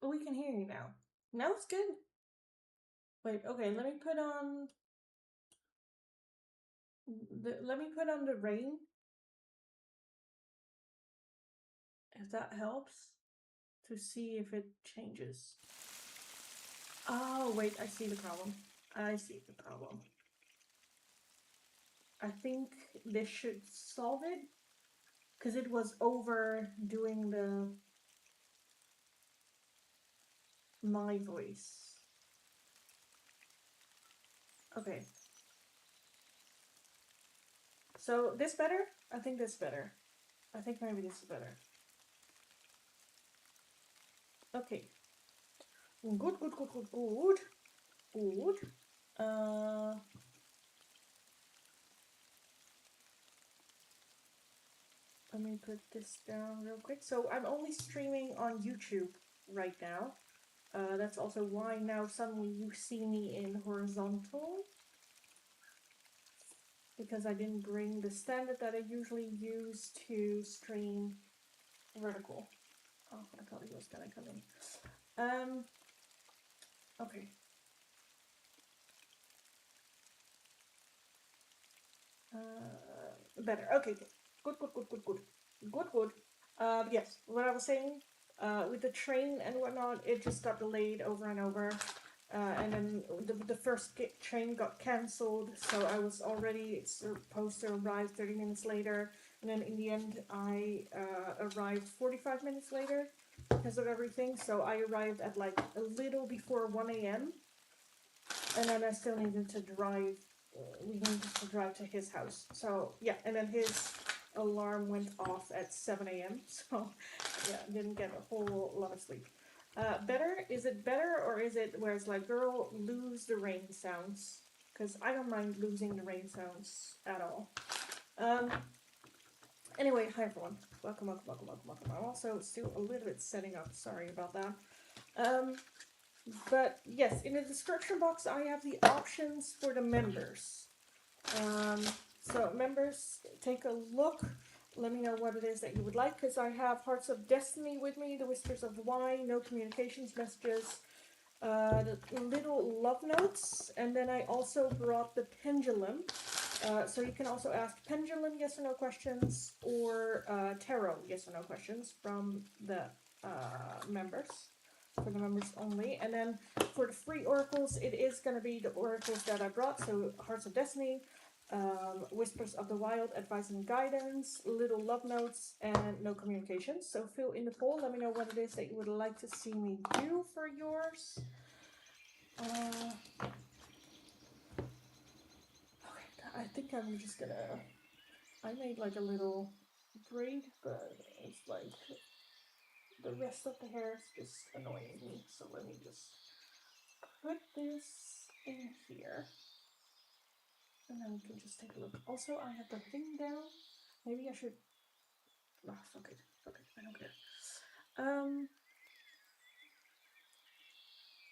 We can hear you now. Now it's good. Wait, okay, let me put on the rain. If that helps to see if it changes. Oh, wait, I see the problem. I see the problem. I think this should solve it because it was overdoing my voice. Okay. So this better? I think this better. I think maybe this is better. Okay. Good, good, good, good, good. Good. Let me put this down real quick. So I'm only streaming on YouTube right now. That's also why now suddenly you see me in horizontal. Because I didn't bring the standard that I usually use to stream vertical. Oh, I thought it was gonna come in. Okay. Better. Okay, good. Good. Yes, what I was saying, with the train and whatnot, it just got delayed over and over. And then the first train got cancelled, so I was already supposed to arrive 30 minutes later. And then in the end, I arrived 45 minutes later because of everything. So I arrived at like a little before 1 a.m. And then I still needed to drive. We needed to drive to his house. So yeah, and then his alarm went off at 7 a.m. So yeah, didn't get a whole lot of sleep. Better? Is it better, or is it where it's like, girl, lose the rain sounds? Because I don't mind losing the rain sounds at all. Anyway, hi everyone. Welcome. I'm also still a little bit setting up. Sorry about that. But yes, in the description box I have the options for the members. So members, take a look. Let me know what it is that you would like, because I have Hearts of Destiny with me, the Whispers of Wine, no communications messages, the little love notes, and then I also brought the pendulum. So you can also ask pendulum yes or no questions, or tarot yes or no questions from the members. For the members only. And then for the free oracles, it is going to be the oracles that I brought. So Hearts of Destiny, Whispers of the Wild, Advice and Guidance, Little Love Notes, and No Communications. So fill in the poll. Let me know what it is that you would like to see me do for yours. Okay, I think I'm just gonna... I made like a little braid, but it's like the rest of the hair is just annoying me. So let me just put this in here. And then we can just take a look. Also, I have the thing down. Maybe I should... Oh, fuck it. I don't care.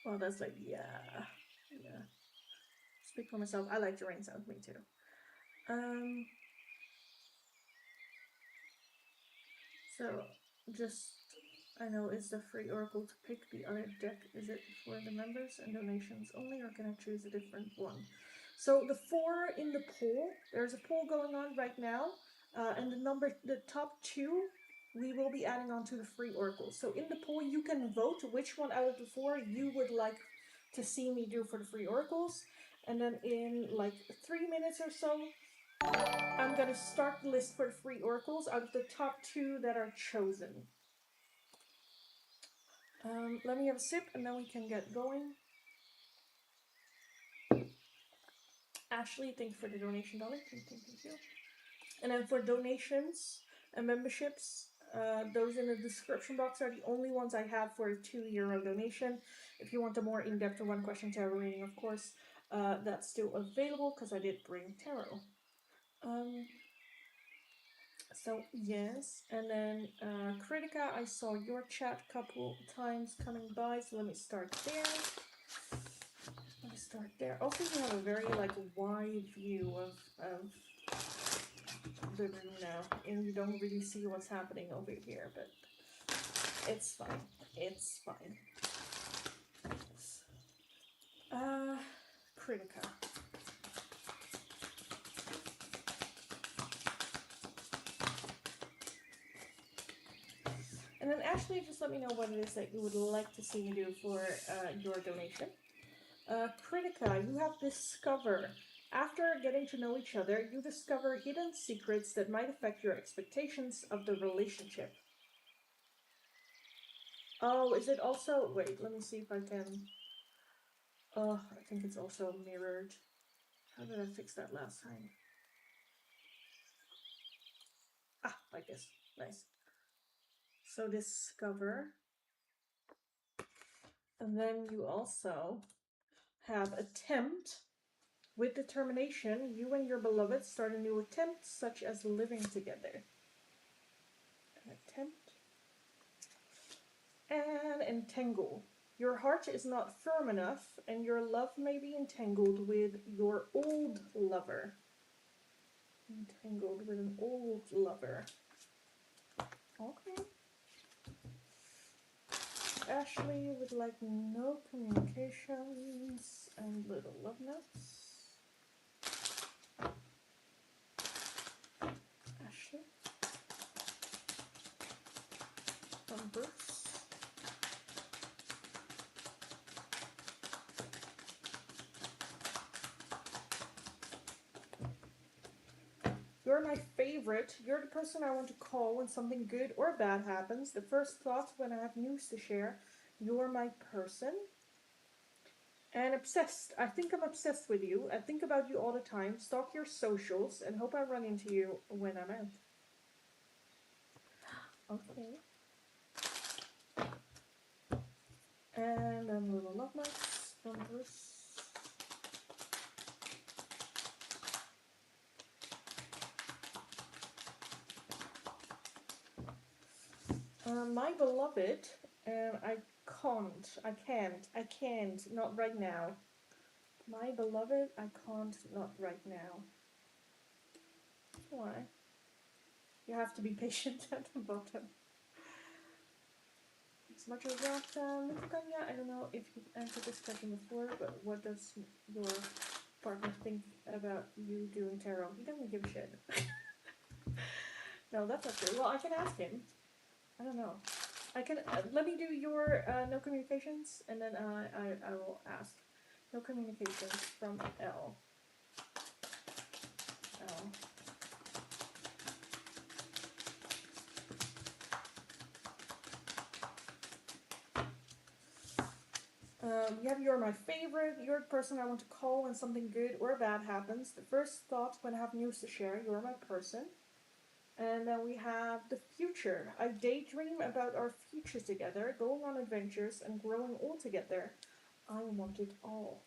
Well, that's like, yeah. Speak for myself. I like the rain sound. Me too. So, just... I know, is the free oracle to pick the other deck? Is it for the members and donations only, or can I choose a different one? So the 4 in the poll, there's a poll going on right now, and the top 2, we will be adding on to the free oracle. So in the poll, you can vote which one out of the 4 you would like to see me do for the free oracles, and then in like 3 minutes or so, I'm gonna start the list for the free oracles out of the top 2 that are chosen. Let me have a sip and then we can get going. Ashley, thank you for the donation, darling. Thank you. And then for donations and memberships, those in the description box are the only ones I have for a €2 donation. If you want a more in-depth one question tarot reading, of course, that's still available because I did bring tarot. So yes, and then Kritika, I saw your chat a couple times coming by, so let me start there. Also, you have a very like wide view of the room now, and you don't really see what's happening over here, but It's fine. It's fine. Critica. And then Ashley, just let me know what it is that you would like to see me do for your donation. Critica, you have discover. After getting to know each other, you discover hidden secrets that might affect your expectations of the relationship. Oh, is it also... Wait, let me see if I can... Oh, I think it's also mirrored. How did I fix that last time? Ah, like this. Nice. So discover. And then you also have attempt. With determination, you and your beloved start a new attempt, such as living together. An attempt. And entangle. Your heart is not firm enough, and your love may be entangled with your old lover. Entangled with an old lover. Okay. Ashley would like no communications and little love notes. Ashley. From Bruce. You're my favorite. You're the person I want to call when something good or bad happens. The first thought when I have news to share. You're my person. And obsessed. I think I'm obsessed with you. I think about you all the time. Stalk your socials and hope I run into you when I'm out. Okay. And then little love notes from Bruce. My beloved, and I can't, not right now. My beloved, I can't, not right now. Why? You have to be patient at the bottom. As much as that, Kanya, I don't know if you've answered this question before, but what does your partner think about you doing tarot? He doesn't give a shit. No, that's not true. Well, I can ask him. I don't know. I can let me do your no communications, and then I will ask. No communications from L. L. You have you're my favorite. You're the person I want to call when something good or bad happens. The first thought when I have news to share. You're my person. And then we have the future. I daydream about our future together, going on adventures and growing old together. I want it all.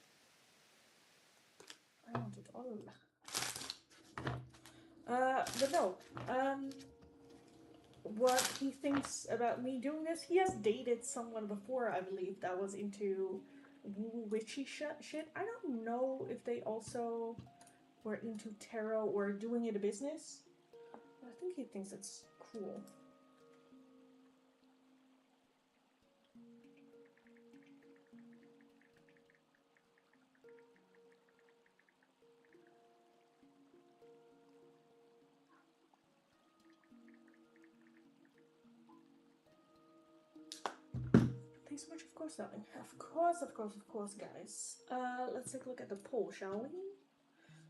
I want it all. But no. What he thinks about me doing this, he has dated someone before, I believe, that was into witchy shit. I don't know if they also were into tarot or doing it a business. But I think he thinks it's cool. Thanks so much, of course, darling. Of course, guys. Let's take a look at the poll, shall we?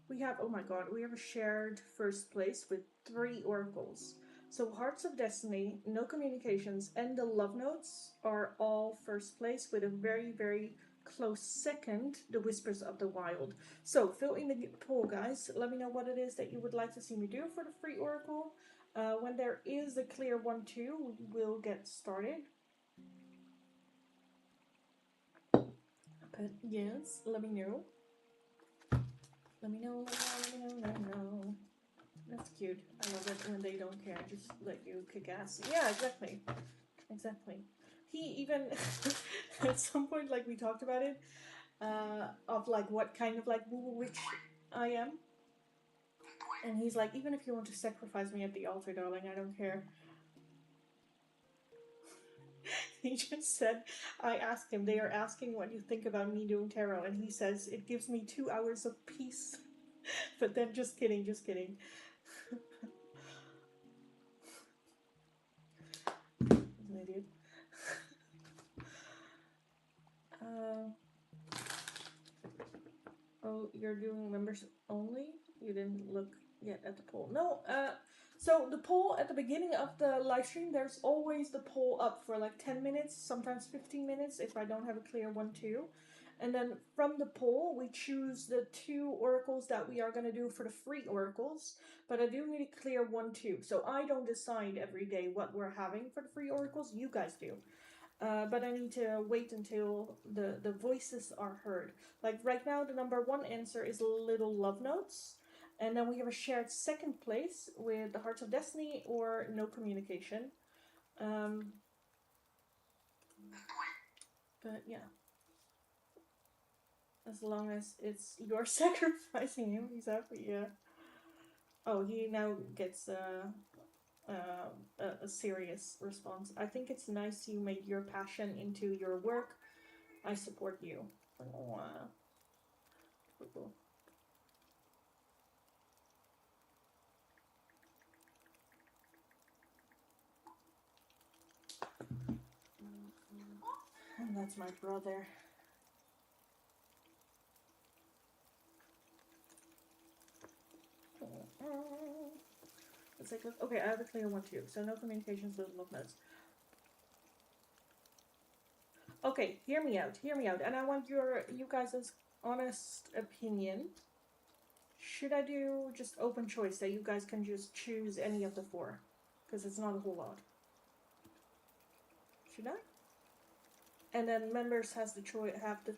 We have, oh my god, we have a shared first place with 3 oracles. So Hearts of Destiny, No Communications, and the Love Notes are all first place with a very, very close second, The Whispers of the Wild. So fill in the poll, guys. Let me know what it is that you would like to see me do for the free oracle. When there is a clear 1-2, we will get started. But yes, let me know. Let me know. That's cute. I love it when they don't care, just let you kick ass. Yeah, exactly. Exactly. He even, at some point, like, we talked about it, of, like, what kind of, like, woo witch I am. And he's like, even if you want to sacrifice me at the altar, darling, I don't care. he just said, I asked him, they are asking what you think about me doing tarot, and he says it gives me 2 hours of peace. But then, just kidding, just kidding. He's an idiot. Uh, oh, you're doing members only? You didn't look yet at the poll. No, so the poll at the beginning of the live stream, there's always the poll up for like 10 minutes, sometimes 15 minutes if I don't have a clear 1-2. And then from the poll, we choose the 2 oracles that we are going to do for the free oracles. But I do need a clear 1-2. So I don't decide every day what we're having for the free oracles. You guys do. But I need to wait until the voices are heard. Like right now, the number 1 answer is Little Love Notes. And then we have a shared second place with the Hearts of Destiny or No Communication. But yeah. As long as it's you're sacrificing him, he's happy, yeah. Oh, he now gets a serious response. I think it's nice you made your passion into your work. I support you. Oh, cool. And that's my brother. Let's take a look. Okay, I have a clear 1-2. So no communications, little love notes. Okay, hear me out. Hear me out. And I want you guys' honest opinion. Should I do just open choice that you guys can just choose any of the 4? Because it's not a whole lot. Should I? And then members have the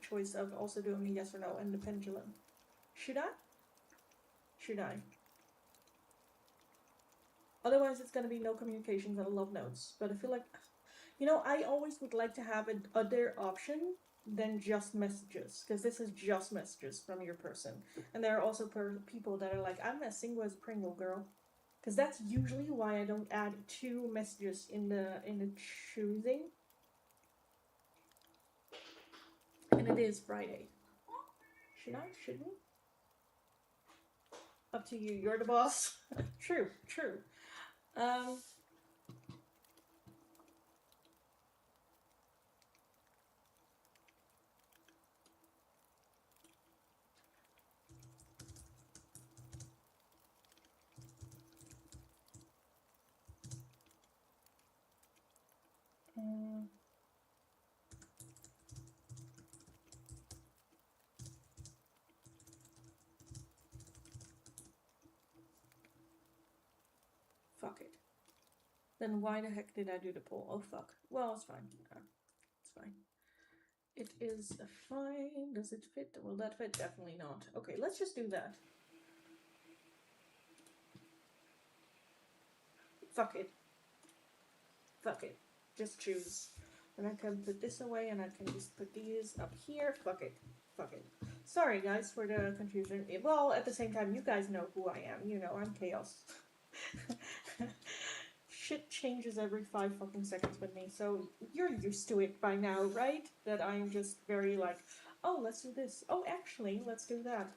choice of also doing a yes or no and the pendulum. Should I? Should I? Otherwise, it's gonna be no communications and love notes. But I feel like, I always would like to have an other option than just messages, because this is just messages from your person. And there are also people that are like, I'm messing with Pringle girl, because that's usually why I don't add 2 messages in the choosing. And it is Friday. Should I? Should we? Up to you. You're the boss. True. True. Fuck it. Then why the heck did I do the poll? Oh fuck. Well, it's fine. It's fine. It is fine. Does it fit? Will that fit? Definitely not. Okay, let's just do that. Fuck it. Fuck it. Just choose. And I can put this away and I can just put these up here. Fuck it. Fuck it. Sorry guys for the confusion. Well, at the same time, you guys know who I am. You know, I'm chaos. Shit changes every 5 fucking seconds with me, so you're used to it by now, right? That I'm just very like, oh, let's do this. Oh, actually, let's do that.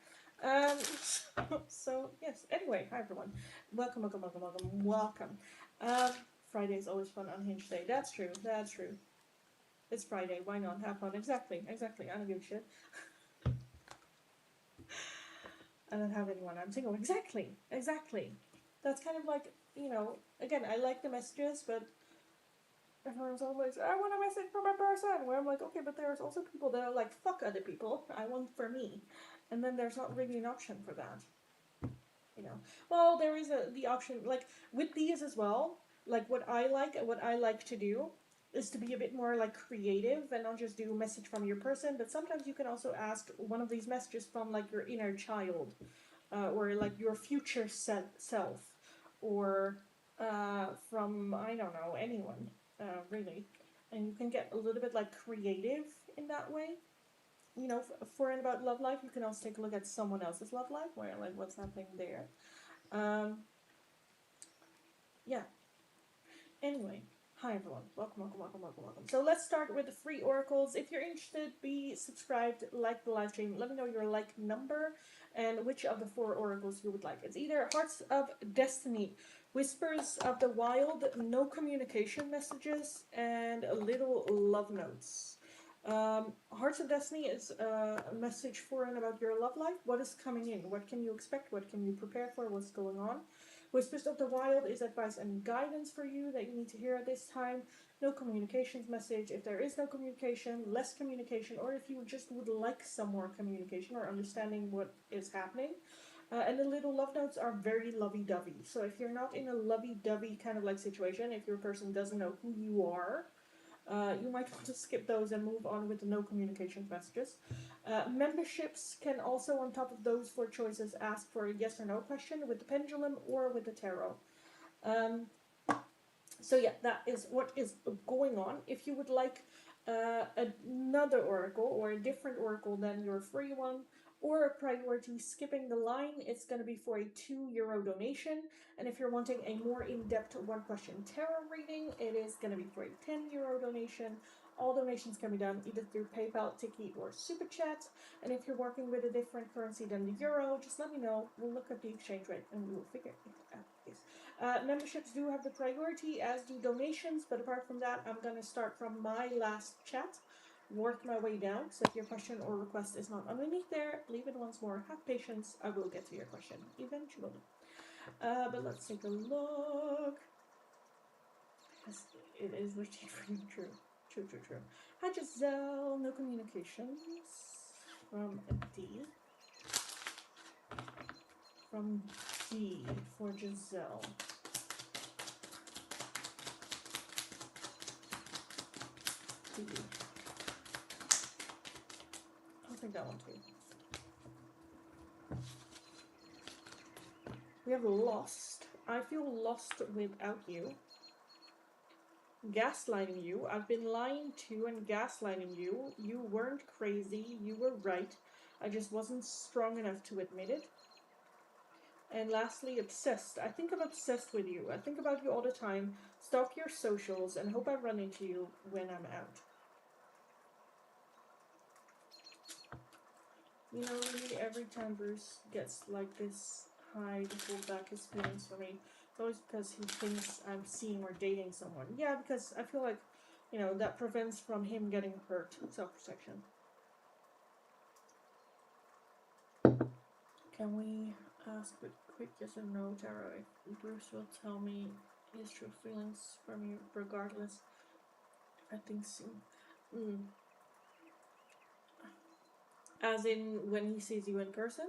So yes. Anyway, hi everyone. Welcome, welcome, welcome, welcome, welcome. Friday is always fun on Hinge Day. That's true. That's true. It's Friday. Why not have fun? Exactly. Exactly. I don't give a shit. I don't have anyone. I'm single. Exactly. Exactly. That's kind of like, again, I like the messages, but everyone's always, I want a message from a person. Where I'm like, okay, but there's also people that are like, fuck other people. I want for me. And then there's not really an option for that. Well, there is the option, like, with these as well, like, what I like to do is to be a bit more, like, creative and not just do a message from your person, but sometimes you can also ask one of these messages from, like, your inner child, or, like, your future self, or from, I don't know, anyone, really. And you can get a little bit, like, creative in that way. For and about love life, you can also take a look at someone else's love life, where, like, what's happening there. Yeah. Anyway, Hi everyone, welcome, welcome, welcome, welcome, welcome. So let's start with the free oracles. If you're interested, be subscribed, like the live stream. Let me know your like number and which of the 4 oracles you would like. It's either Hearts of Destiny, Whispers of the Wild, No Communication Messages, and Little Love Notes. Hearts of Destiny is a message for and about your love life. What is coming in? What can you expect? What can you prepare for? What's going on? Whispers of the Wild is advice and guidance for you that you need to hear at this time. No communications message. If there is no communication, less communication, or if you just would like some more communication or understanding what is happening. And the little love notes are very lovey-dovey. So if you're not in a lovey-dovey kind of like situation, if your person doesn't know who you are, you might want to skip those and move on with the no communications messages. Memberships can also, on top of those 4 choices, ask for a yes or no question with the pendulum or with the tarot. Um, so yeah, that is what is going on. If you would like another oracle or a different oracle than your free one, or a priority skipping the line, it's going to be for a €2 donation. And if you're wanting a more in-depth 1-question tarot reading, it is going to be for a €10 donation. All donations can be done either through PayPal, Tiki, or Super Chat. And if you're working with a different currency than the euro, just let me know. We'll look at the exchange rate and we will figure it out. Yes. Memberships do have the priority, as do donations, but apart from that, I'm going to start from my last chat, work my way down. So if your question or request is not underneath there, leave it once more. Have patience. I will get to your question eventually. But let's take a look. Yes, it is literally true. True. Hi, Giselle. No communications from D. From D for Giselle. D. I'll take that one too. We have lost. I feel lost without you. Gaslighting you. I've been lying to and gaslighting you. You weren't crazy. You were right. I just wasn't strong enough to admit it. And lastly, obsessed. I think I'm obsessed with you. I think about you all the time, stalk your socials, and hope I run into you when I'm out. You know, really, every time Bruce gets like this high to hold back his feelings for me, it's always because he thinks I'm seeing or dating someone. Yeah, because I feel like, you know, that prevents from him getting hurt. Self-protection. Can we ask with quick yes or no, Tara, if Bruce will tell me his true feelings for me regardless? I think so. As in when he sees you in person?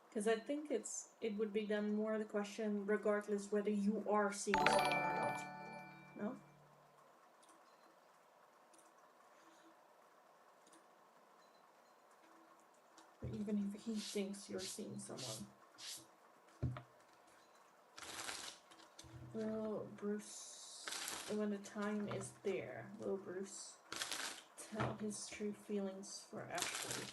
Because I think it would be then more the question regardless whether you are seeing someone or not. No? But even if he thinks you're seeing someone. Will Bruce, when the time is there, will Bruce tell his true feelings for Ashley?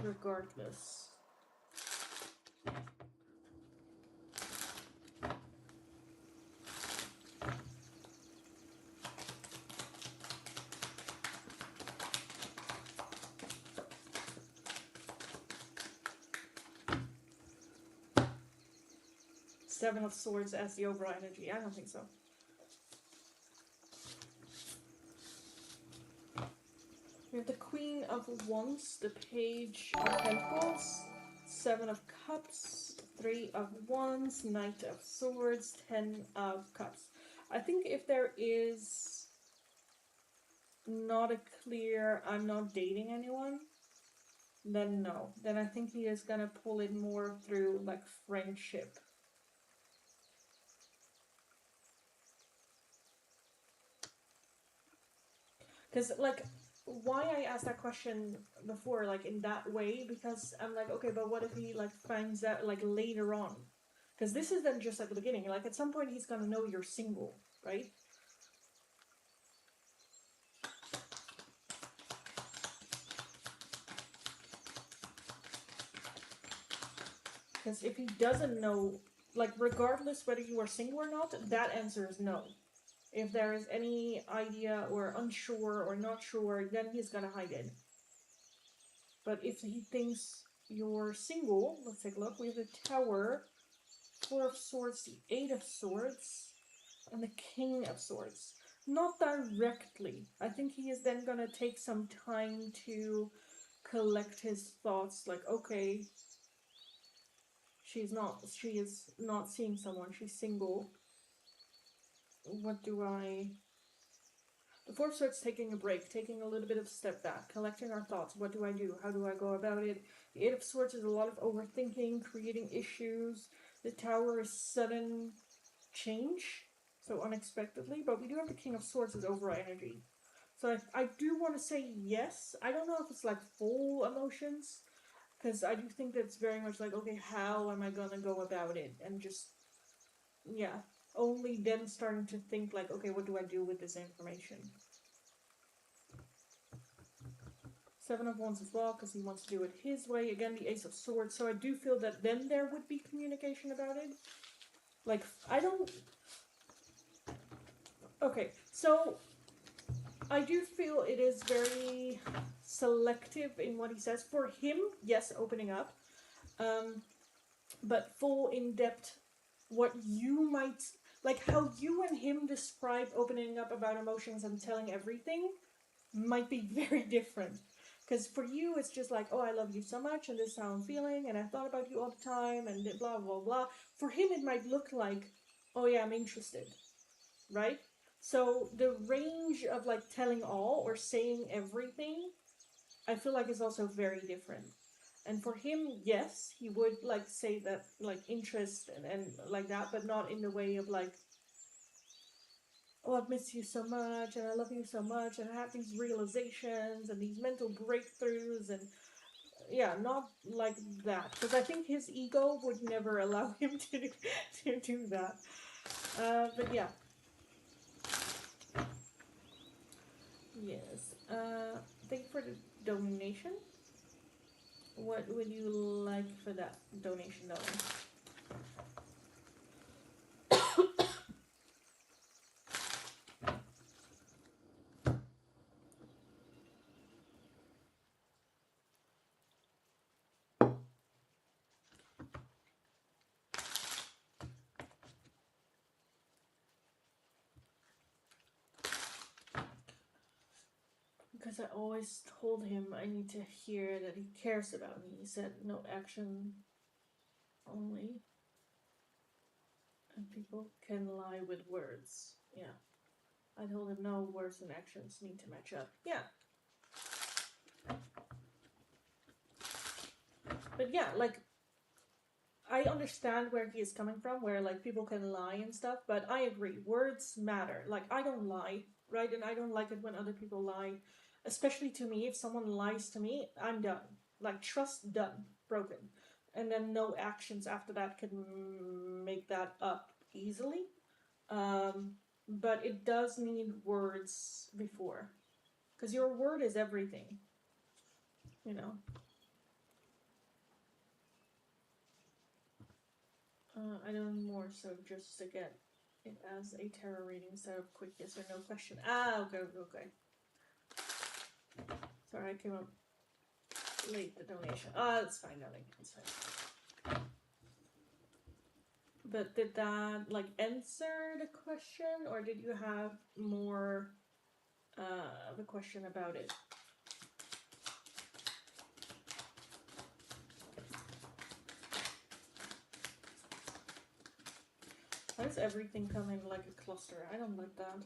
Regardless. Seven of Swords as the overall energy. I don't think so. We have the Queen of Wands, the Page of Pentacles, Seven of Cups, Three of Wands, Knight of Swords, Ten of Cups. I think if there is not a clear I'm not dating anyone, then no. Then I think he is gonna pull it more through like friendship. Because like why I asked that question before, like in that way, because I'm like, okay, but what if he like finds out like later on? Because this is then just at the beginning. Like at some point he's gonna know you're single, right? Because if he doesn't know, like, regardless whether you are single or not, that answer is no. If there is any idea or unsure or not sure, then he's gonna hide it. But if he thinks you're single, let's take a look. We have the Tower, Four of Swords, the Eight of Swords, and the King of Swords. Not directly. I think he is then gonna take some time to collect his thoughts. Like, okay, she is not seeing someone. She's single. What do I? The Four of Swords taking a break, taking a little bit of step back, collecting our thoughts. What do I do? How do I go about it? The Eight of Swords is a lot of overthinking, creating issues. The Tower is sudden change, so unexpectedly. But we do have the King of Swords as overall energy. So I do want to say yes. I don't know if it's like full emotions, because I do think that's very much like, okay, how am I gonna go about it? And just, yeah, only then starting to think like, okay, what do I do with this information? Seven of Wands as well, because he wants to do it his way. Again, the Ace of Swords. So I do feel that then there would be communication about it. Like, I don't... Okay, so I do feel it is very selective in what he says. For him, yes, opening up. But full in-depth, what you might... Like, how you and him describe opening up about emotions and telling everything might be very different. Because for you, it's just like, oh, I love you so much, and this is how I'm feeling, and I thought about you all the time, and blah, blah, blah. For him, it might look like, oh, yeah, I'm interested, right? So the range of, like, telling all or saying everything, I feel like is also very different. And for him, yes, he would, like, say that, like, interest and like that, but not in the way of, like, oh, I've missed you so much, and I love you so much, and I have these realizations and these mental breakthroughs, and yeah, not like that. Because I think his ego would never allow him to do that. But yeah. Yes. Thank you for the donation. What would you like for that donation, though? Because I always told him I need to hear that he cares about me. He said no action only. And people can lie with words. Yeah. I told him no, words and actions need to match up. Yeah. But yeah, like, I understand where he is coming from, where, like, people can lie and stuff, but I agree, words matter. Like, I don't lie, right? And I don't like it when other people lie, especially to me. If someone lies to me, I'm done. Like, trust done, broken. And then no actions after that can make that up easily. But it does need words before. Because your word is everything, you know? I know more, so just to get it as a tarot reading instead of quick yes or no question. Ah, okay. Sorry, I came up late, the donation. That's fine, darling. It's fine. But did that, like, answer the question, or did you have more of a question about it? Why does everything come in like a cluster? I don't like that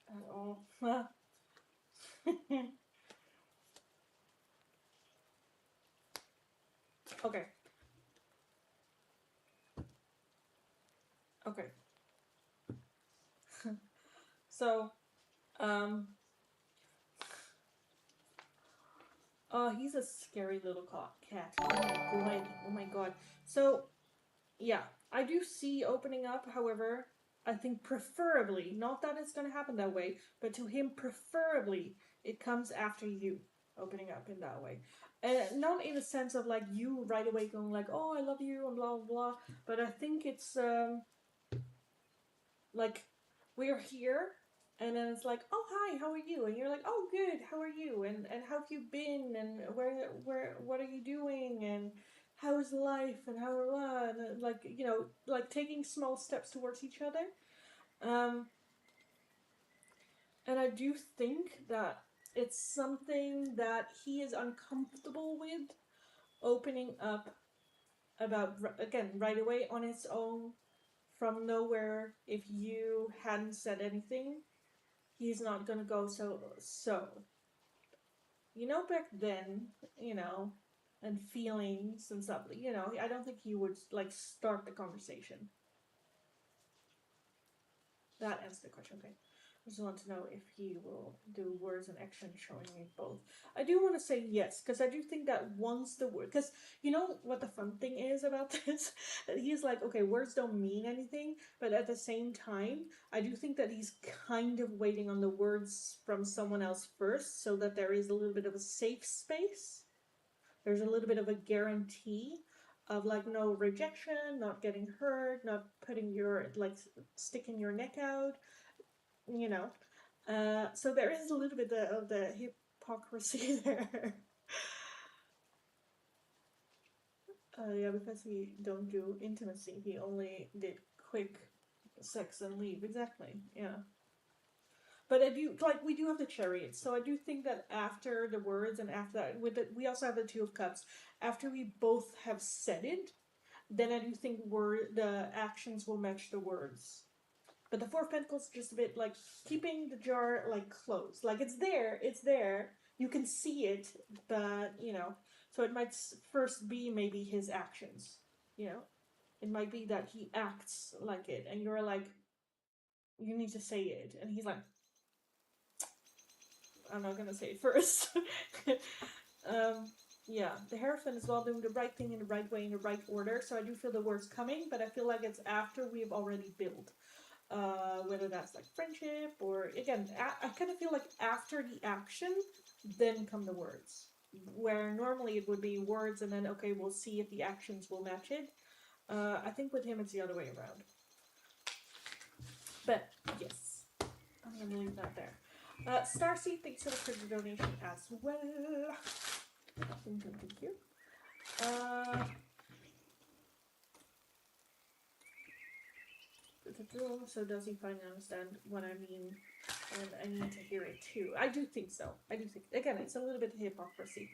at all. Okay. Okay. So, he's a scary little cat. Oh my god. Oh my god. So, yeah, I do see opening up. However, I think preferably, not that it's going to happen that way, but to him, preferably, it comes after you. opening up in that way. And not in a sense of like you right away going like, oh, I love you and blah blah blah. But I think it's like we're here, and then it's like, oh hi, how are you? And you're like, oh good, how are you? And how have you been? And where what are you doing? And how is life? And how and like like taking small steps towards each other. Um, and I do think that it's something that he is uncomfortable with opening up about again right away on its own from nowhere. If you hadn't said anything, he's not gonna go so. Back then, and feelings and stuff. I don't think he would like start the conversation. That answers the question. Okay. I just want to know if he will do words and action showing me both. I do want to say yes, because I do think that once the word, because you know what the fun thing is about this? That he's like, okay, words don't mean anything, but at the same time, I do think that he's kind of waiting on the words from someone else first, so that there is a little bit of a safe space. There's a little bit of a guarantee of like no rejection, not getting hurt, not putting your like sticking your neck out, you know. So there is a little bit of the hypocrisy there. Yeah, because he don't do intimacy, he only did quick sex and leave. Exactly. Yeah. But I do like we do have the chariots, so I do think that after the words and after that, we also have the two of cups. After we both have said it, then I do think the actions will match the words. But the Four of Pentacles is just a bit like keeping the jar like closed. Like it's there, it's there. You can see it, but so it might first be maybe his actions. You know, it might be that he acts like it, and you're like, you need to say it, and he's like, I'm not gonna say it first. um, yeah, the Hierophant is well doing the right thing in the right way in the right order. So I do feel the words coming, but I feel like it's after we've already built. Whether that's like friendship or again, I kind of feel like after the action, then come the words. Where normally it would be words and then okay, we'll see if the actions will match it. I think with him it's the other way around. But yes, I'm gonna leave that there. Starseed, thanks so much for the donation as well. Thank you. So does he finally understand what I mean? And I need to hear it too. I do think so. I do think again, it's a little bit of hypocrisy.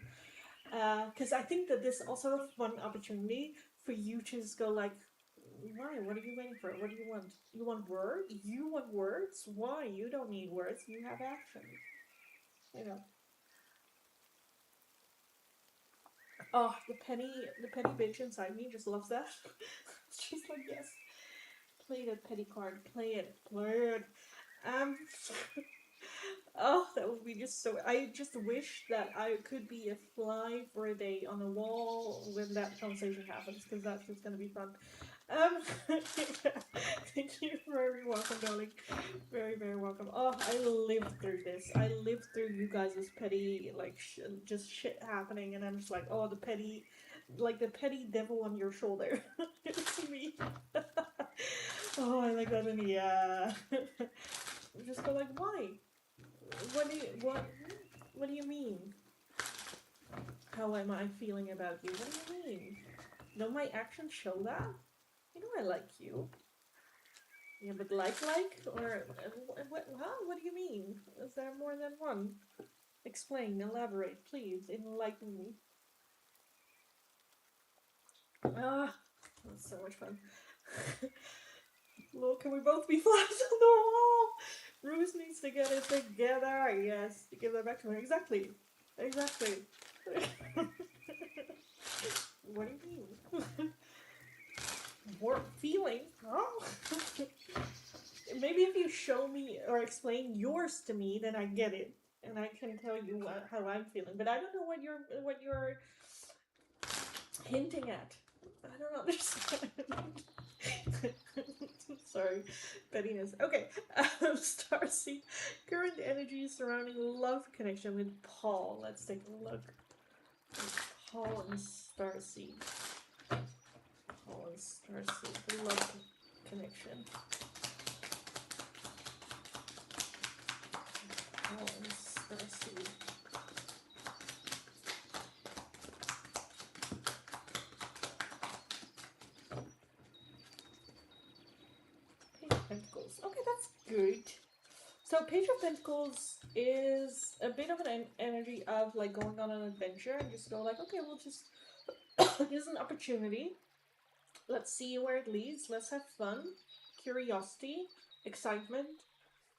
Because I think that this also a fun opportunity for you to just go like, why? What are you waiting for? What do you want? You want words? You want words? Why? You don't need words. You have action. You know. Oh, the petty bitch inside me just loves that. She's like, yes, play that petty card. Play it. Play it. Um. Oh, that would be just so. I just wish that I could be a fly for a day on a wall when that conversation happens, because that's just gonna be fun. Thank you, very welcome, darling. Very, very welcome. Oh, I lived through this. I lived through you guys' petty, like, just shit happening, and I'm just like, oh, the petty, like the petty devil on your shoulder. It's me. Oh, I like that, and yeah. Just go like, why? What do you mean? How am I feeling about you? What do you mean? Don't my actions show that? You know I like you. Yeah, but like or what? Huh? What do you mean? Is there more than one? Explain, elaborate, please, enlighten me. Ah, that's so much fun. Look, can we both be flies on the wall? Bruce needs to get it together. Yes, give that back to her. Exactly. What do you mean? More feeling? Oh. Maybe if you show me or explain yours to me, then I get it, and I can tell you how I'm feeling. But I don't know what you're hinting at. I don't understand. Sorry, pettiness. Okay, Starseed. Current energy surrounding love connection with Paul. Let's take a look. Paul and Starseed. Paul and Starseed. Love connection. Paul and Starseed. Page of Pentacles. Okay, that's good. So Page of Pentacles is a bit of an energy of like going on an adventure and just go like, okay, we'll just here's an opportunity. Let's see where it leads. Let's have fun, curiosity, excitement.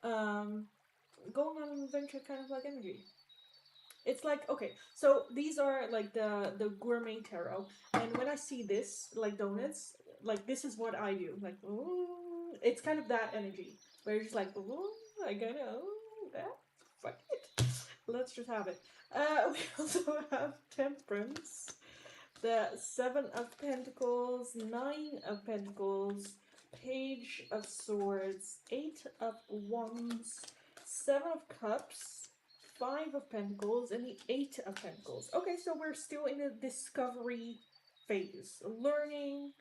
Going on an adventure kind of like energy. It's like, okay, so these are like the gourmet tarot, and when I see this like donuts, like this is what I do. Like, ooh, it's kind of that energy where you're just like, ooh, I gotta, ooh, that, fuck it, let's just have it. We also have Temperance, the Seven of Pentacles, Nine of Pentacles, Page of Swords, Eight of Wands, Seven of Cups, Five of Pentacles, and the Eight of Pentacles. Okay, so we're still in a discovery phase. Learning,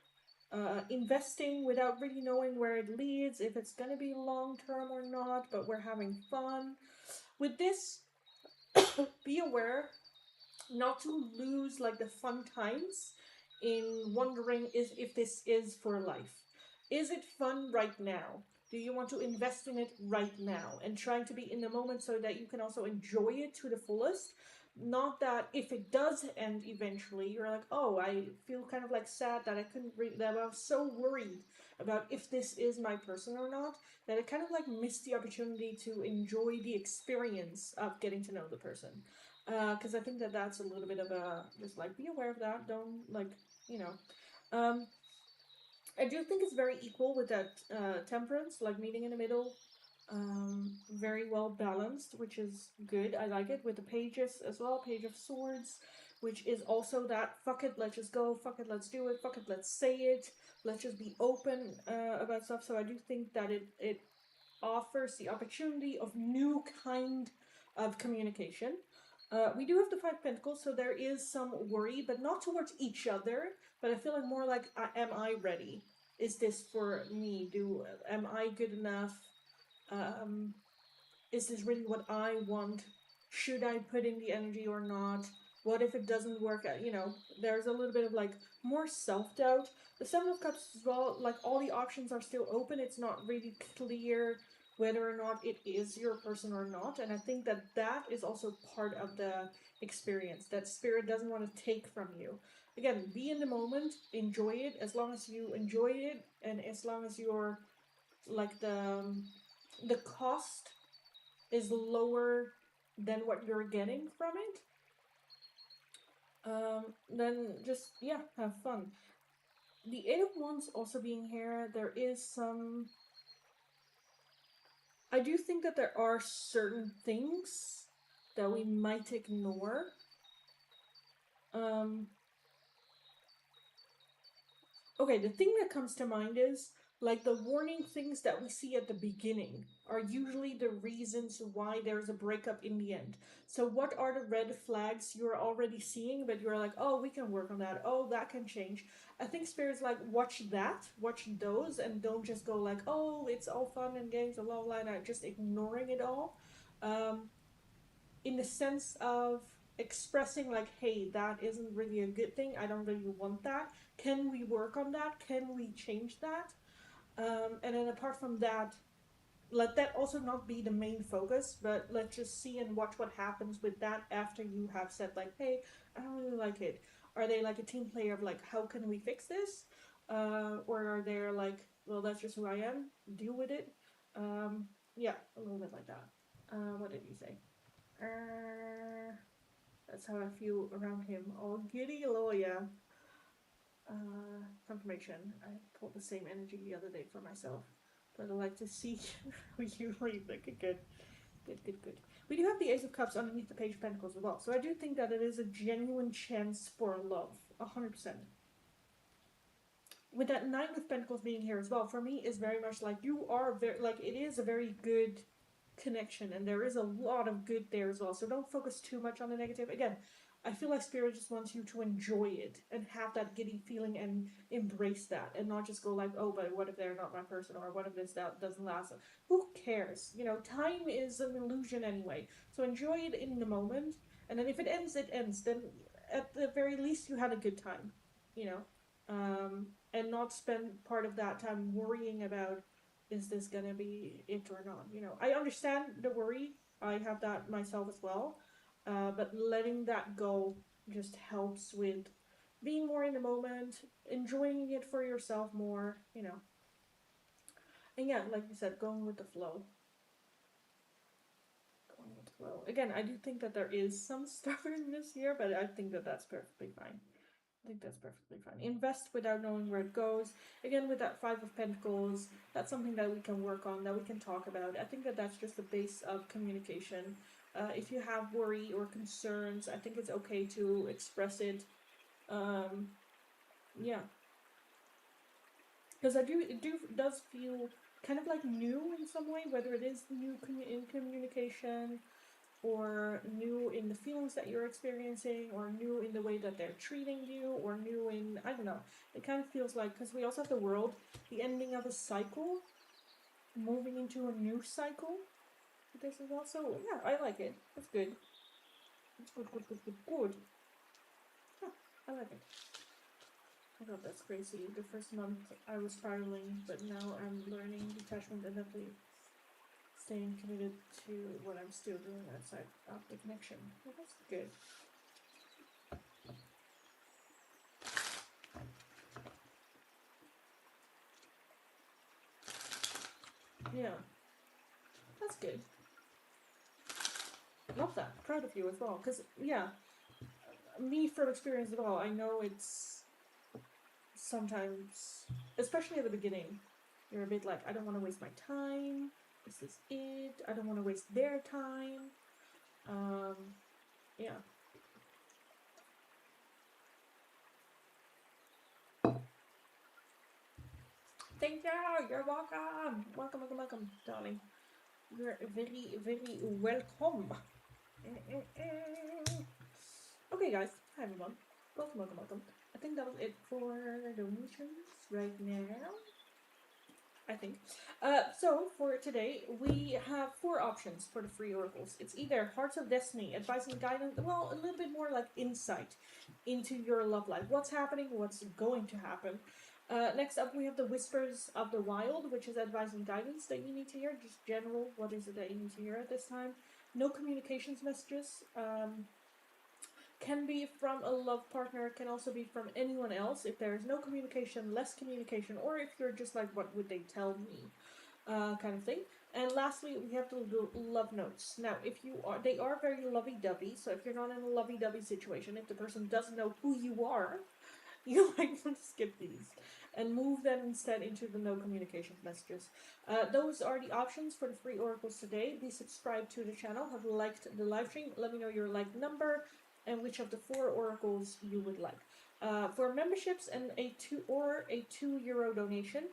investing without really knowing where it leads, if it's going to be long term or not, but we're having fun. With this, be aware not to lose like the fun times in wondering is if this is for life. Is it fun right now? Do you want to invest in it right now and trying to be in the moment so that you can also enjoy it to the fullest? Not that if it does end eventually, you're like, oh, I feel kind of like sad that I couldn't read that. I was so worried about if this is my person or not that I kind of like missed the opportunity to enjoy the experience of getting to know the person. Because I think that that's a little bit of a just like be aware of that. Don't like you know. I do think it's very equal with that temperance, like meeting in the middle. Very well balanced, which is good. I like it with the pages as well. Page of Swords, which is also that fuck it, let's just go. Fuck it, let's do it. Fuck it, let's say it. Let's just be open about stuff. So I do think that it offers the opportunity of new kind of communication. We do have the Five Pentacles, so there is some worry, but not towards each other. But I feel like more like, am I ready? Is this for me? Am I good enough? Um, is this really what I want? Should I put in the energy or not? What if it doesn't work out? You know, there's a little bit of like more self doubt. The Seven of Cups as well, like all the options are still open. It's not really clear whether or not it is your person or not. And I think that that is also part of the experience that spirit doesn't want to take from you. Again, be in the moment, enjoy it as long as you enjoy it, and as long as you're like the cost is lower than what you're getting from it, then just, yeah, have fun. The Eight of Wands also being here, there is some. I do think that there are certain things that we might ignore. Um, Okay, the thing that comes to mind is like the warning things that we see at the beginning are usually the reasons why there's a breakup in the end. So, what are the red flags you're already seeing, but you're like, oh, we can work on that. Oh, that can change. I think Spirit's like, watch that, watch those, and don't just go like, oh, it's all fun and games, blah, blah, blah, and just ignoring it all. Um, in the sense of expressing like, hey, that isn't really a good thing, I don't really want that, can we work on that, can we change that, and then apart from that, let that also not be the main focus, but let's just see and watch what happens with that after you have said like, hey, I don't really like it. Are they like a team player of like, how can we fix this, or are they like, well, that's just who I am, deal with it. Yeah, a little bit like that. What did you say? That's how I feel around him. Oh, giddy lawyer. Confirmation. I pulled the same energy the other day for myself. But I like to see you read. Okay, good. Good, good, good. We do have the Ace of Cups underneath the Page of Pentacles as well. So I do think that it is a genuine chance for love. 100%. with that Nine of Pentacles being here as well, for me is very much like you are very like it is a very good connection, and there is a lot of good there as well. So don't focus too much on the negative. Again, I feel like Spirit just wants you to enjoy it and have that giddy feeling and embrace that, and not just go like, oh, but what if they're not my person, or what if this that doesn't last? Who cares? You know, time is an illusion anyway. So enjoy it in the moment, and then if it ends, it ends. Then at the very least, you had a good time. You know, and not spend part of that time worrying about is this gonna be it or not. You know, I understand the worry. I have that myself as well, but letting that go just helps with being more in the moment, enjoying it for yourself more. You know, and yeah, like you said, going with the flow. Going with the flow. Again, I do think that there is some stubbornness here, but I think that that's perfectly fine. I think that's perfectly fine. Invest without knowing where it goes. Again, with that Five of Pentacles, that's something that we can work on, that we can talk about. I think that that's just the base of communication. If you have worry or concerns, I think it's okay to express it. Um, yeah, because it does feel kind of like new in some way, whether it is new in communication, or new in the feelings that you're experiencing, or new in the way that they're treating you, or new in, I don't know. It kind of feels like, because we also have the world, the ending of a cycle, moving into a new cycle. This is also, yeah, I like it. That's good. It's good, good, good, good, good. Yeah, I like it. I thought that's crazy. The first month I was spiraling, but now I'm learning detachment and definitely staying committed to what I'm still doing outside of the connection. Well, that's good. Yeah, that's good. Love that. Proud of you as well. Because, yeah, me from experience as well, I know it's sometimes, especially at the beginning, you're a bit like, I don't want to waste my time. This is it. I don't want to waste their time. Um, yeah. Thank you. You're welcome. Welcome, welcome, welcome, darling. You're very, very welcome. Okay, guys. Hi, everyone. Welcome, welcome, welcome. I think that was it for donations right now. I think. So for today, we have four options for the free oracles. It's either Hearts of Destiny, advice and guidance, well, a little bit more like insight into your love life. What's happening, what's going to happen. Next up, we have the Whispers of the Wild, which is advice and guidance that you need to hear. Just general, what is it that you need to hear at this time? No communications messages. Can be from a love partner, can also be from anyone else. If there is no communication, less communication, or if you're just like, what would they tell me? Kind of thing. And lastly, we have the love notes. Now, if you are, they are very lovey-dovey. So if you're not in a lovey-dovey situation, if the person doesn't know who you are, you might want to skip these and move them instead into the no communications messages. Those are the options for the free oracles today. Be subscribed to the channel, have liked the live stream. Let me know your like number and which of the four oracles you would like. For memberships and a €2 donation,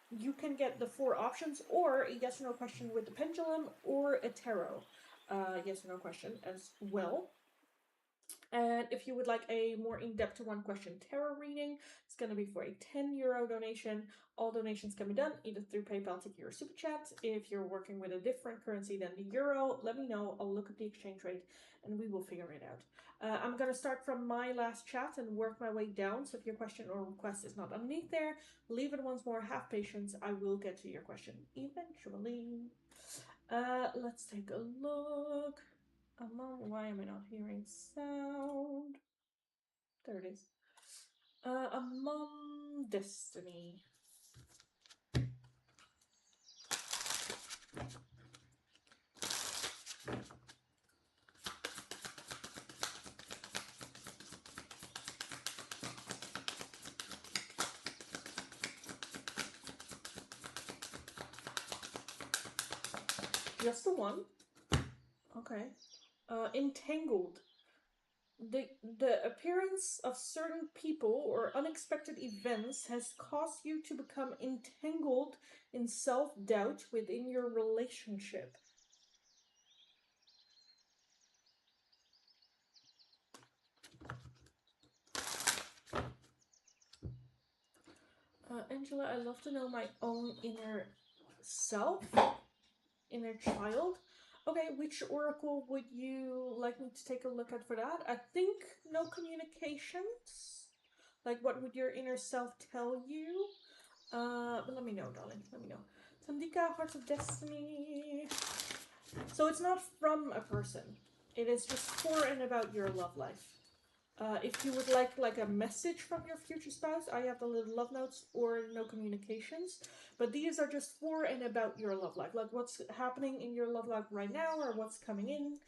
you can get the four options, or a yes or no question with the pendulum, or a tarot yes or no question as well. And if you would like a more in-depth one question tarot reading, it's going to be for a €10 donation. All donations can be done either through PayPal, Tiki, or Super Chat. If you're working with a different currency than the euro, let me know. I'll look at the exchange rate and we will figure it out. I'm going to start from my last chat and work my way down. So if your question or request is not underneath there, leave it once more. Have patience. I will get to your question eventually. Let's take a look. Why am I not hearing sound? There it is. Among Destiny. Just the one. Okay. Entangled. The appearance of certain people or unexpected events has caused you to become entangled in self-doubt within your relationship. Angela, I love to know my own inner self, inner child. Okay, which oracle would you like me to take a look at for that? I think no communications. Like, what would your inner self tell you? But let me know, darling. Let me know. Tandika, Hearts of Destiny. So it's not from a person. It is just for and about your love life. If you would like a message from your future spouse, I have the little love notes or no communications. But these are just for and about your love life, like what's happening in your love life right now or what's coming in,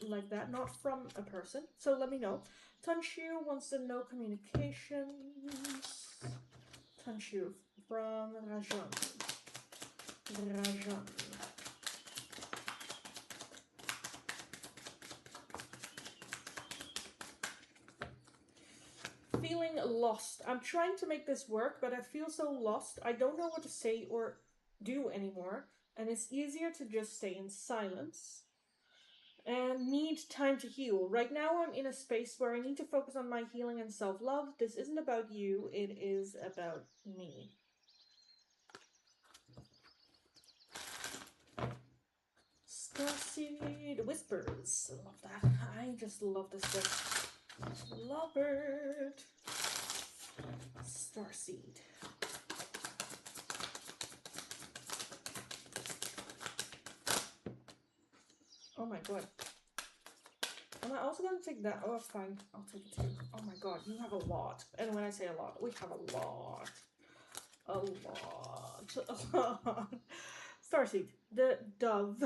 like that, not from a person. So let me know. Tanshu wants to know communications. Tanshu from Rajan. Rajan. Feeling lost. I'm trying to make this work, but I feel so lost. I don't know what to say or do anymore, and it's easier to just stay in silence. And need time to heal. Right now, I'm in a space where I need to focus on my healing and self love. This isn't about you, it is about me. Starseed Whispers. I love that. I just love this book. Love it. Starseed. Oh my god. Am I also gonna take that? Oh, fine. I'll take it too. Oh my god, you have a lot. And when I say a lot, we have a lot. A lot. A lot. Starseed. The dove.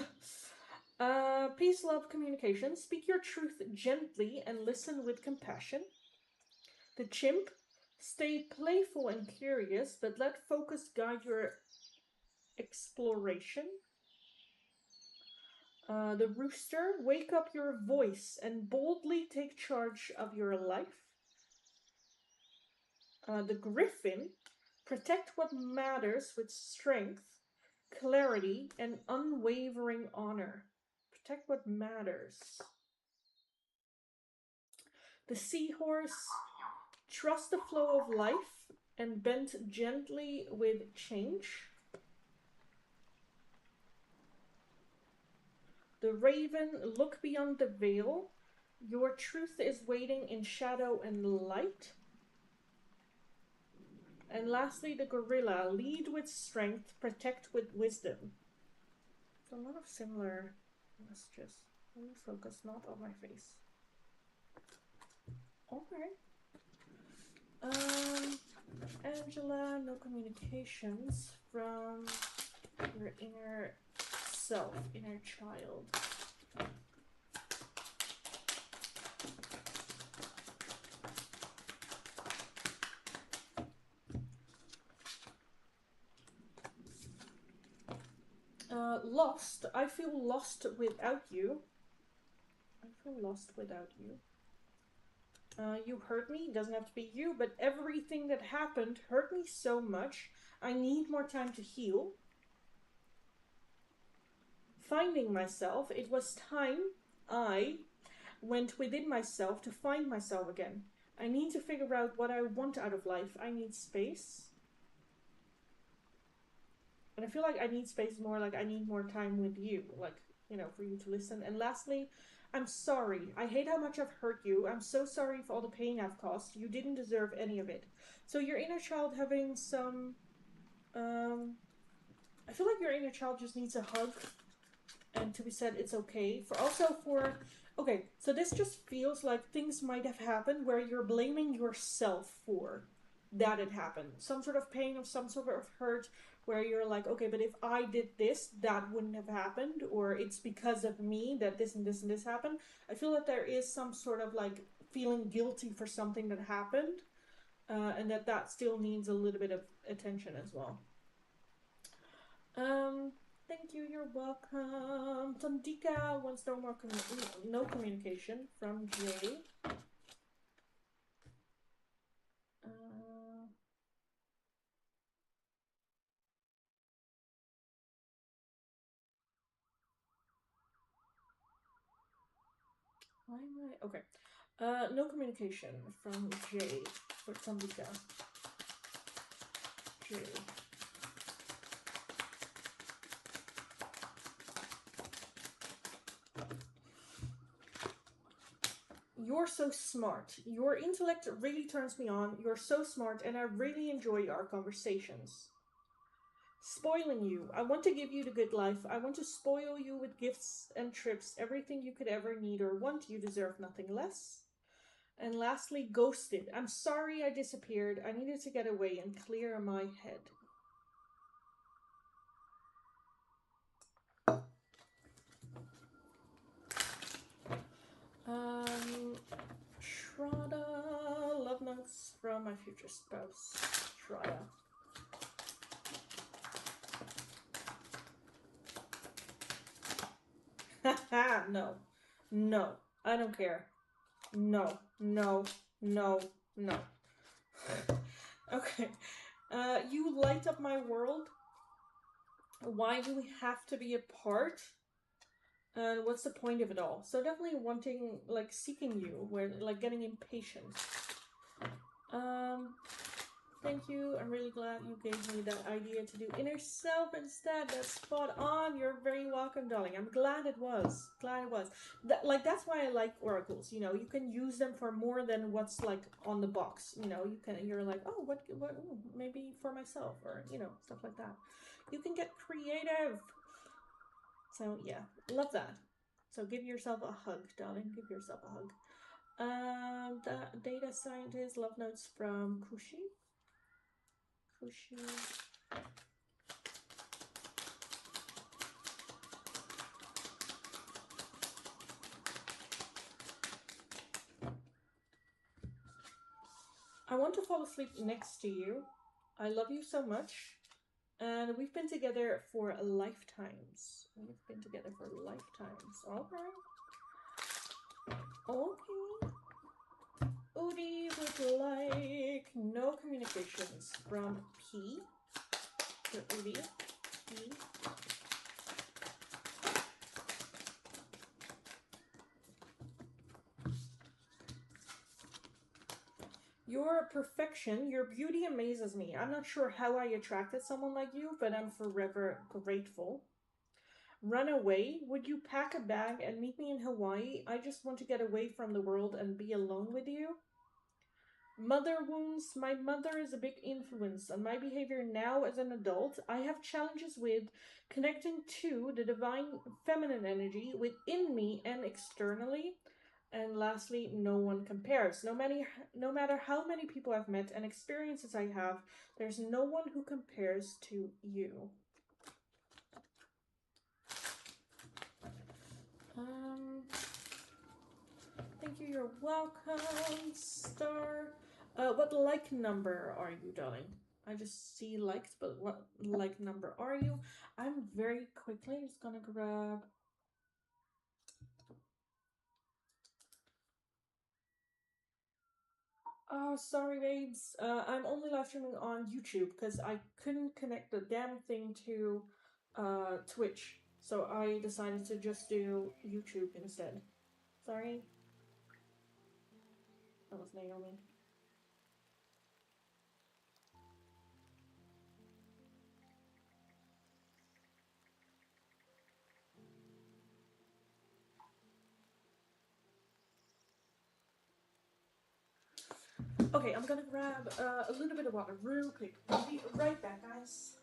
Peace, love, communication. Speak your truth gently and listen with compassion. The chimp. Stay playful and curious, but let focus guide your exploration. The rooster. Wake up your voice and boldly take charge of your life. The griffin. Protect what matters with strength, clarity, and unwavering honor. Protect what matters. The seahorse. Trust the flow of life and bend gently with change. The raven. Look beyond the veil. Your truth is waiting in shadow and light. And lastly, the gorilla. Lead with strength, protect with wisdom. A lot of similar messages. Let me focus not on my face. Okay. Angela, no communications from your inner self, inner child. Lost. I feel lost without you. I feel lost without you. You hurt me. It doesn't have to be you, but everything that happened hurt me so much. I need more time to heal. Finding myself. It was time I went within myself to find myself again. I need to figure out what I want out of life. I need space. And I feel like I need space more, like I need more time with you, like, you know, for you to listen. And lastly, I'm sorry. I hate how much I've hurt you. I'm so sorry for all the pain I've caused. You didn't deserve any of it. So your inner child having some, I feel like your inner child just needs a hug and to be said it's okay. Okay, so this just feels like things might have happened where you're blaming yourself for that it happened. Some sort of pain or some sort of hurt where you're like, okay, but if I did this, that wouldn't have happened, or it's because of me that this and this and this happened. I feel that there is some sort of like feeling guilty for something that happened, and that still needs a little bit of attention as well. Thank you. You're welcome. Tandika wants no communication from Jay. Why am I okay? No communication from Jay for Tandika. Jay. You're so smart. Your intellect really turns me on. You're so smart, and I really enjoy our conversations. Spoiling you. I want to give you the good life. I want to spoil you with gifts and trips, everything you could ever need or want. You deserve nothing less. And lastly, ghosted. I'm sorry I disappeared. I needed to get away and clear my head. Shraddha. Love notes from my future spouse. Shraddha. Haha, no. No. I don't care. No. No. No. No. Okay. You light up my world. Why do we have to be apart? And what's the point of it all? So definitely wanting, like, seeking you, where, like, getting impatient. Thank you. I'm really glad you gave me that idea to do inner self instead. That's spot on. You're very welcome, darling. I'm glad it was. Glad it was. That's why I like oracles. You know, you can use them for more than what's like on the box. You know, you're like, oh, what, maybe for myself, or stuff like that. You can get creative. So yeah, love that. So give yourself a hug, darling. Give yourself a hug. The data scientist, love notes from Kushi. I want to fall asleep next to you. I love you so much. And we've been together for lifetimes. Alright. Okay. Udi would like no communications from P. To Udi. P. Your perfection, your beauty amazes me. I'm not sure how I attracted someone like you, but I'm forever grateful. Run away? Would you pack a bag and meet me in Hawaii? I just want to get away from the world and be alone with you. Mother wounds. My mother is a big influence on my behavior now as an adult. I have challenges with connecting to the divine feminine energy within me and externally. And lastly, no one compares. No matter how many people I've met and experiences I have, there's no one who compares to you. Thank you. You're welcome, Star. What like number are you, darling? I just see likes, but what like number are you? I'm very quickly just gonna grab. Oh, sorry, babes. I'm only live streaming on YouTube because I couldn't connect the damn thing to Twitch. So I decided to just do YouTube instead. Sorry. That was Naomi. Okay, I'm gonna grab a little bit of water real quick. I'll be right back, guys.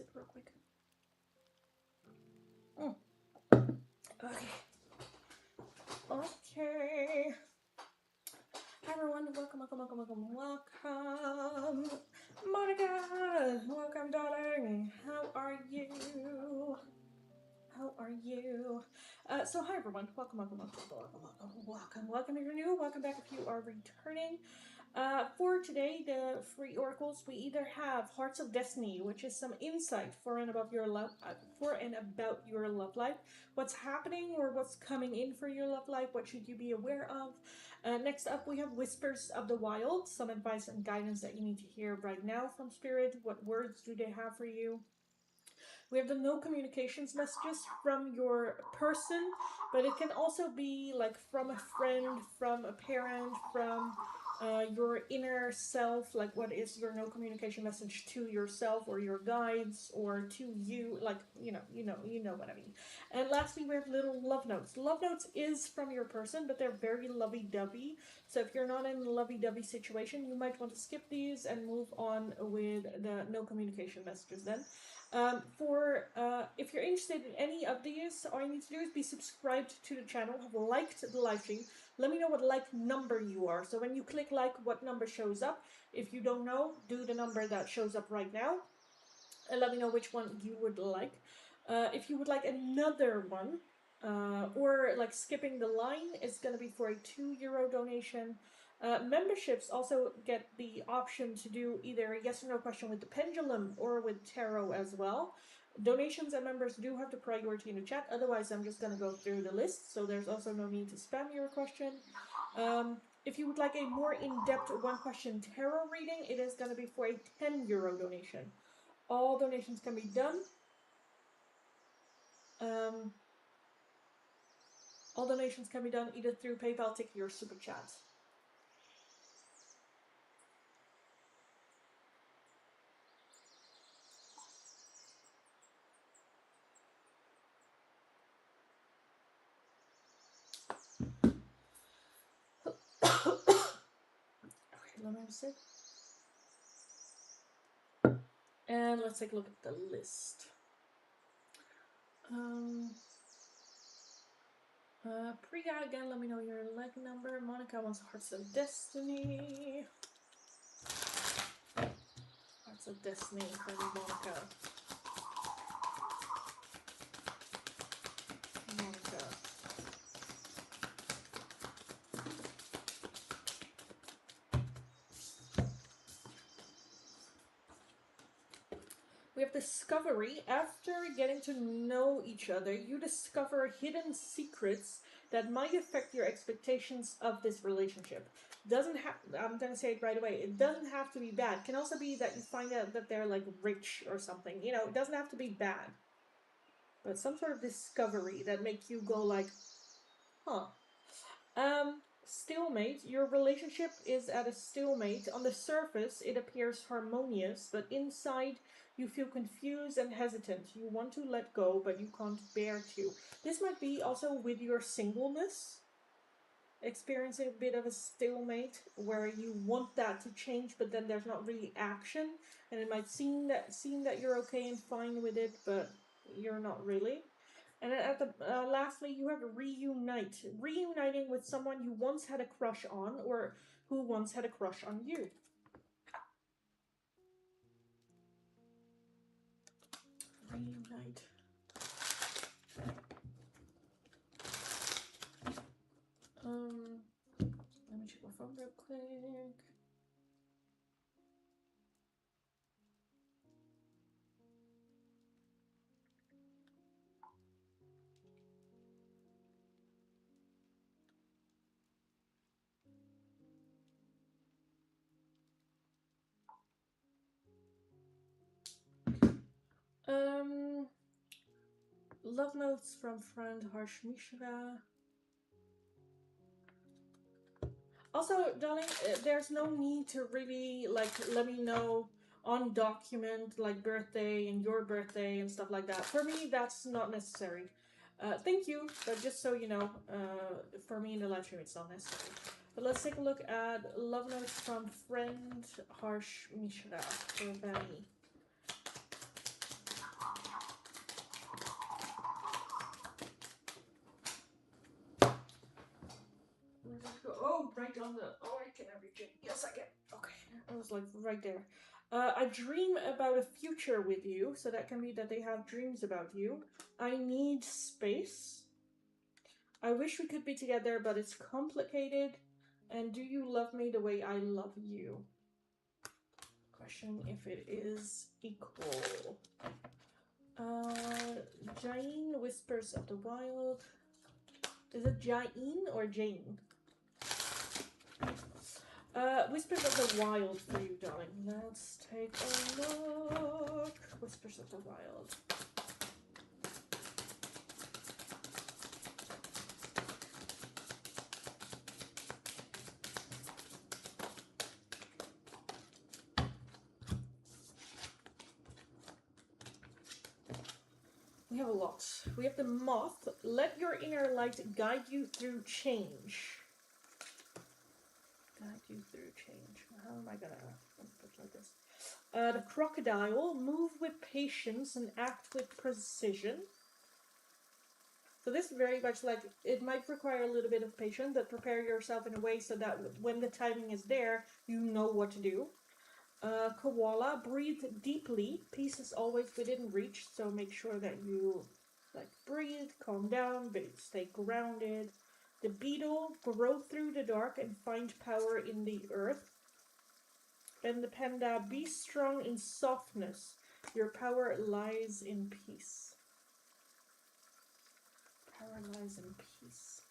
sip real quick. Okay. Okay. Hi everyone, welcome. Monica, welcome darling. How are you? So hi everyone, welcome. Welcome if you're new, welcome back if you are returning. For today, the free oracles, we either have Hearts of Destiny, which is some insight for and about your love life, what's happening or what's coming in for your love life, what should you be aware of. Next up, we have Whispers of the Wild, some advice and guidance that you need to hear right now from Spirit. What words do they have for you? We have the no communications messages from your person, but it can also be like from a friend, from a parent, from your inner self. Like, what is your no communication message to yourself or your guides or to you? Like, you know what I mean. And lastly, we have little love notes. Love notes is from your person, but they're very lovey-dovey. So if you're not in a lovey-dovey situation, you might want to skip these and move on with the no communication messages then. If you're interested in any of these, all you need to do is be subscribed to the channel, have liked the live stream. Let me know what like number you are. So when you click like, what number shows up. If you don't know, do the number that shows up right now. And let me know which one you would like. If you would like another one, or like skipping the line, is going to be for a €2 donation. Memberships also get the option to do either a yes or no question with the pendulum or with tarot as well. Donations and members do have the priority in the chat, otherwise I'm just going to go through the list, so there's also no need to spam your question. If you would like a more in-depth one-question tarot reading, it is going to be for a €10 donation. All donations can be done. All donations can be done either through PayPal, Tiki, or Super Chat. Okay, let me have a sip. And let's take a look at the list. Priya, again, let me know your leg number. Monica wants Hearts of Destiny. Hearts of Destiny for Monica. We have discovery. After getting to know each other, you discover hidden secrets that might affect your expectations of this relationship. Doesn't have, I'm gonna say it right away, it doesn't have to be bad. It can also be that you find out that they're like rich or something. You know, it doesn't have to be bad. But some sort of discovery that makes you go like, huh. Stalemate. Your relationship is at a stalemate. On the surface, it appears harmonious, but inside, you feel confused and hesitant. You want to let go, but you can't bear to. This might be also with your singleness, experiencing a bit of a stalemate where you want that to change, but then there's not really action, and it might seem that you're okay and fine with it, but you're not really. And then at the lastly, you have reunite. Reuniting with someone you once had a crush on, or who once had a crush on you. Reunite. Let me check my phone real quick. Love notes from friend Harsh Mishra. Also, darling, there's no need to really like let me know on document like birthday and your birthday and stuff like that. For me, that's not necessary. Thank you, but just so you know, for me in the live stream, it's not necessary. But let's take a look at love notes from friend Harsh Mishra for Vanny. on the... Oh, I can reach it. Yes, I can. Okay. I was like right there. I dream about a future with you, so that can be that they have dreams about you. I need space. I wish we could be together, but it's complicated. And do you love me the way I love you? Question if it is equal. Jane, Whispers of the Wild. Is it Jane or Jane? Whispers of the Wild for you, darling. Let's take a look. Whispers of the Wild. We have a lot. We have the Moth. Let your inner light guide you through change. Guide you through change. How am I gonna put it like this? The Crocodile. Move with patience and act with precision. So this is very much like, it might require a little bit of patience, but prepare yourself in a way so that when the timing is there, you know what to do. Koala, breathe deeply. Peace is always within reach, so make sure that you like breathe, calm down, but stay grounded. The Beetle, grow through the dark and find power in the earth. And the Panda, be strong in softness. Your power lies in peace. Power lies in peace.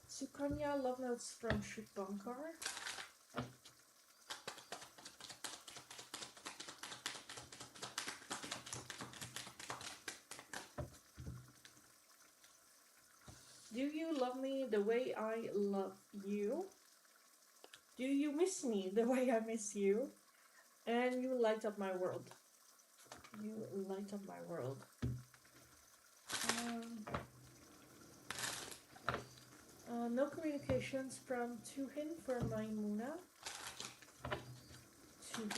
Sukanya, love notes from Shutbankar. Do you love me the way I love you? Do you miss me the way I miss you? And you light up my world. You light up my world. No communications from Tuhin for Maimuna. Tuhin.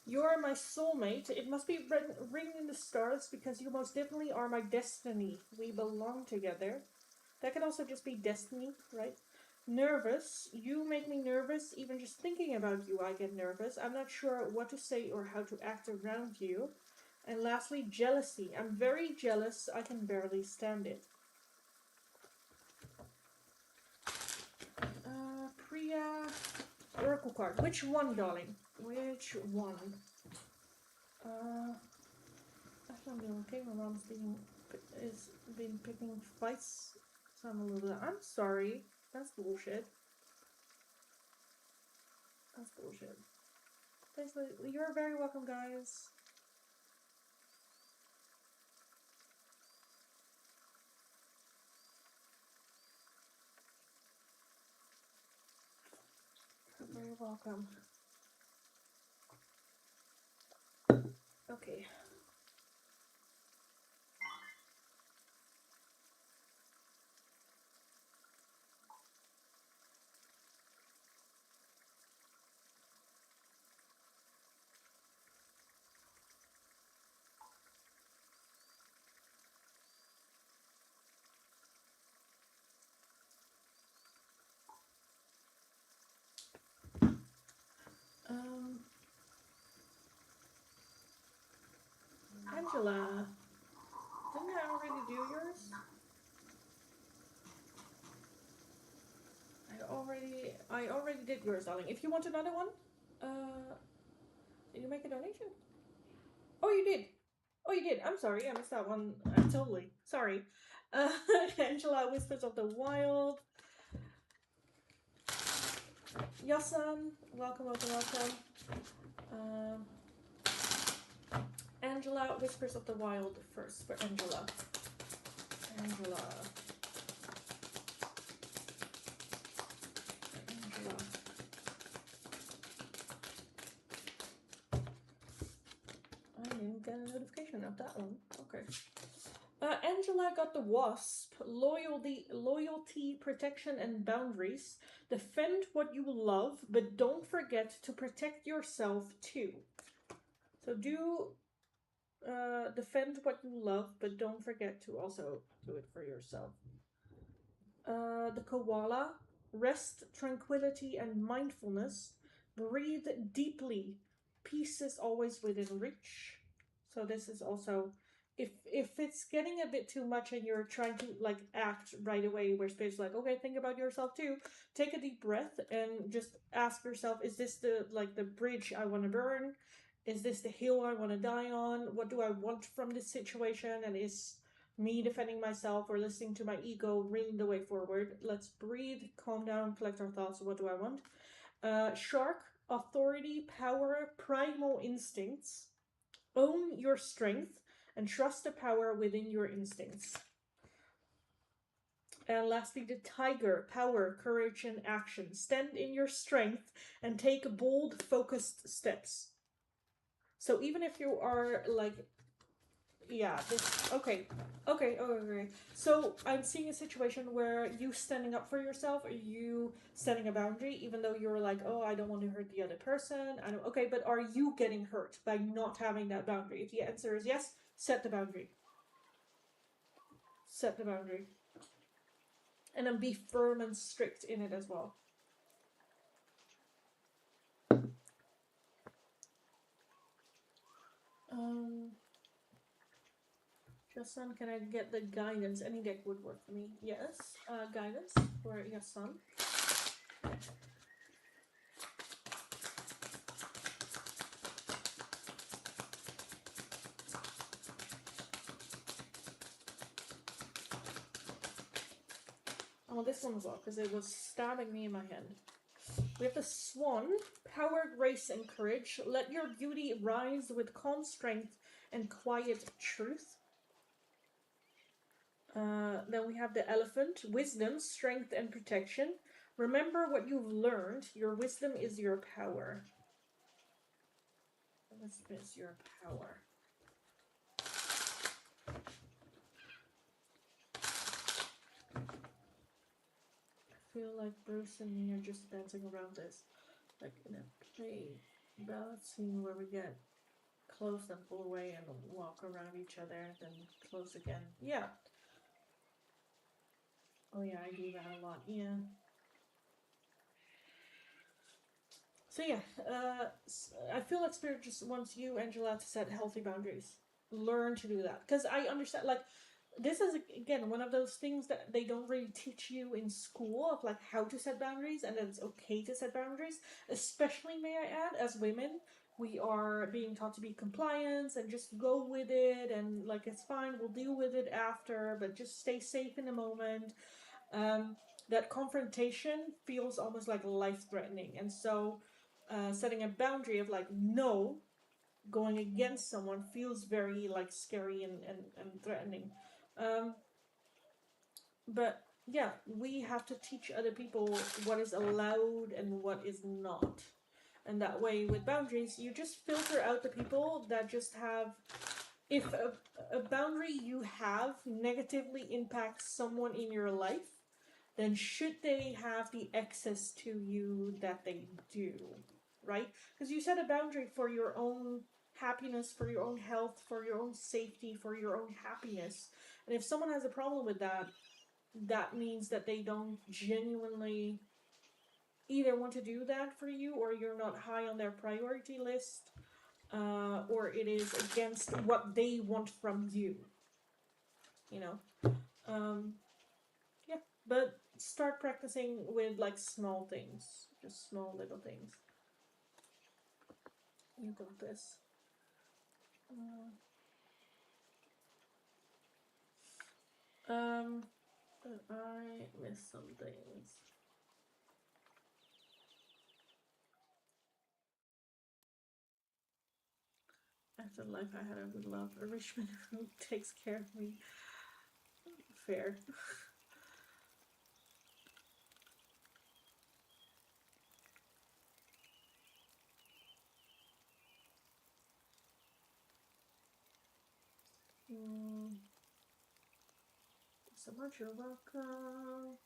You are my soulmate. It must be written in the stars because you most definitely are my destiny. We belong together. That can also just be destiny, right? Nervous. You make me nervous. Even just thinking about you, I get nervous. I'm not sure what to say or how to act around you. And lastly, jealousy. I'm very jealous. I can barely stand it. Priya. Oracle card. Which one, darling? Which one? Actually, I'm doing okay. My mom's been picking fights. So I'm a little bit. I'm sorry. That's bullshit. That's bullshit. Basically, you're very welcome, guys. You're very welcome. Okay. Angela, didn't I already do yours? I already did yours, darling. If you want another one, did you make a donation? Oh, you did. Oh, you did. I'm sorry, I missed that one. I'm totally sorry. Angela, Whispers of the Wild. Yasan, welcome, welcome, welcome. Angela, Whispers of the Wild first for Angela. Angela. I didn't get a notification of that one. Okay. Angela got the Wasp. loyalty, protection, and boundaries. Defend what you love, but don't forget to protect yourself too. So do defend what you love, but don't forget to also do it for yourself. The koala, rest, tranquility, and mindfulness. Breathe deeply. Peace is always within reach. So this is also, if it's getting a bit too much and you're trying to like act right away, where space is like, okay, think about yourself too. Take a deep breath and just ask yourself, is this the bridge I want to burn? Is this the hill I want to die on? What do I want from this situation? And is me defending myself or listening to my ego really the way forward? Let's breathe, calm down, collect our thoughts. What do I want? Shark, authority, power, primal instincts. Own your strength and trust the power within your instincts. And lastly, the tiger, power, courage, and action. Stand in your strength and take bold, focused steps. So even if you are like, yeah, this, okay. So I'm seeing a situation where you standing up for yourself, or you setting a boundary, even though you're like, oh, I don't want to hurt the other person. I don't. Okay, but are you getting hurt by not having that boundary? If the answer is yes, set the boundary. Set the boundary, and then be firm and strict in it as well. Yasan, can I get the guidance? Any deck would work for me. Yes. Guidance for Yasan. Oh, this one as well, because it was stabbing me in my hand. We have the Swan, power, grace, and courage. Let your beauty rise with calm strength and quiet truth. Then we have the Elephant, wisdom, strength, and protection. Remember what you've learned. Your wisdom is your power. Wisdom is your power. I feel like Bruce and me are just dancing around this. Like in a play ballad scene where we get close and pull away and walk around each other, then close again. Yeah. Oh yeah, I do that a lot. Yeah. So yeah, I feel like Spirit just wants you, Angela, to set healthy boundaries. Learn to do that, because I understand. Like, this is again one of those things that they don't really teach you in school, of like how to set boundaries, and that it's okay to set boundaries. Especially, may I add, as women, we are being taught to be compliant and just go with it, and like it's fine, we'll deal with it after, but just stay safe in the moment. That confrontation feels almost like life-threatening, and so setting a boundary of like no, going against someone feels very like scary and threatening. Um, but yeah, we have to teach other people what is allowed and what is not. And that way, with boundaries, you just filter out the people that just have. If a boundary you have negatively impacts someone in your life, then should they have the access to you that they do, right? Because you set a boundary for your own happiness, for your own health, for your own safety, for your own happiness. And if someone has a problem with that, that means that they don't genuinely either want to do that for you, or you're not high on their priority list, or it is against what they want from you, you know. Yeah, but start practicing with like small things, just small little things. You got this. But I missed some things. After life, I had a good love. A rich man who takes care of me. Fair. much. You're welcome.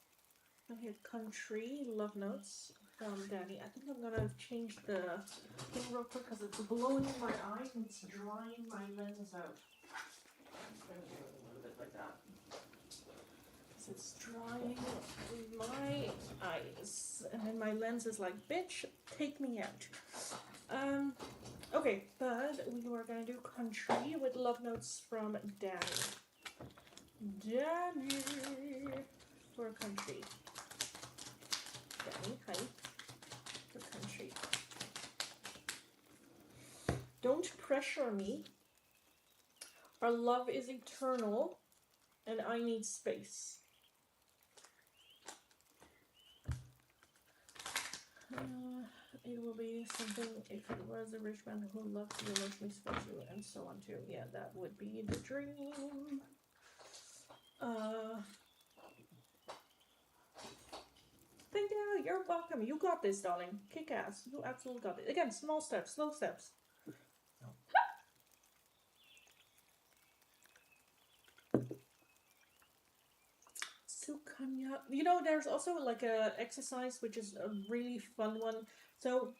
I hit country love notes from Danny. I think I'm gonna change the thing real quick because it's blowing in my eye and it's drying my lenses out. I'm gonna do it a little bit like that. Because it's drying my eyes. And then my lens is like, bitch, take me out. Okay, but we were gonna do country with love notes from Danny. Danny for country. Danny, hi. For country. Don't pressure me. Our love is eternal, and I need space. It will be something if it was a rich man who loved you, emotionally supports you, and so on too. Yeah, that would be the dream. Thank you. You're welcome. You got this, darling. Kick ass. You absolutely got it. Again, small steps, slow steps. Sukanya. You know, there's also like a exercise which is a really fun one. So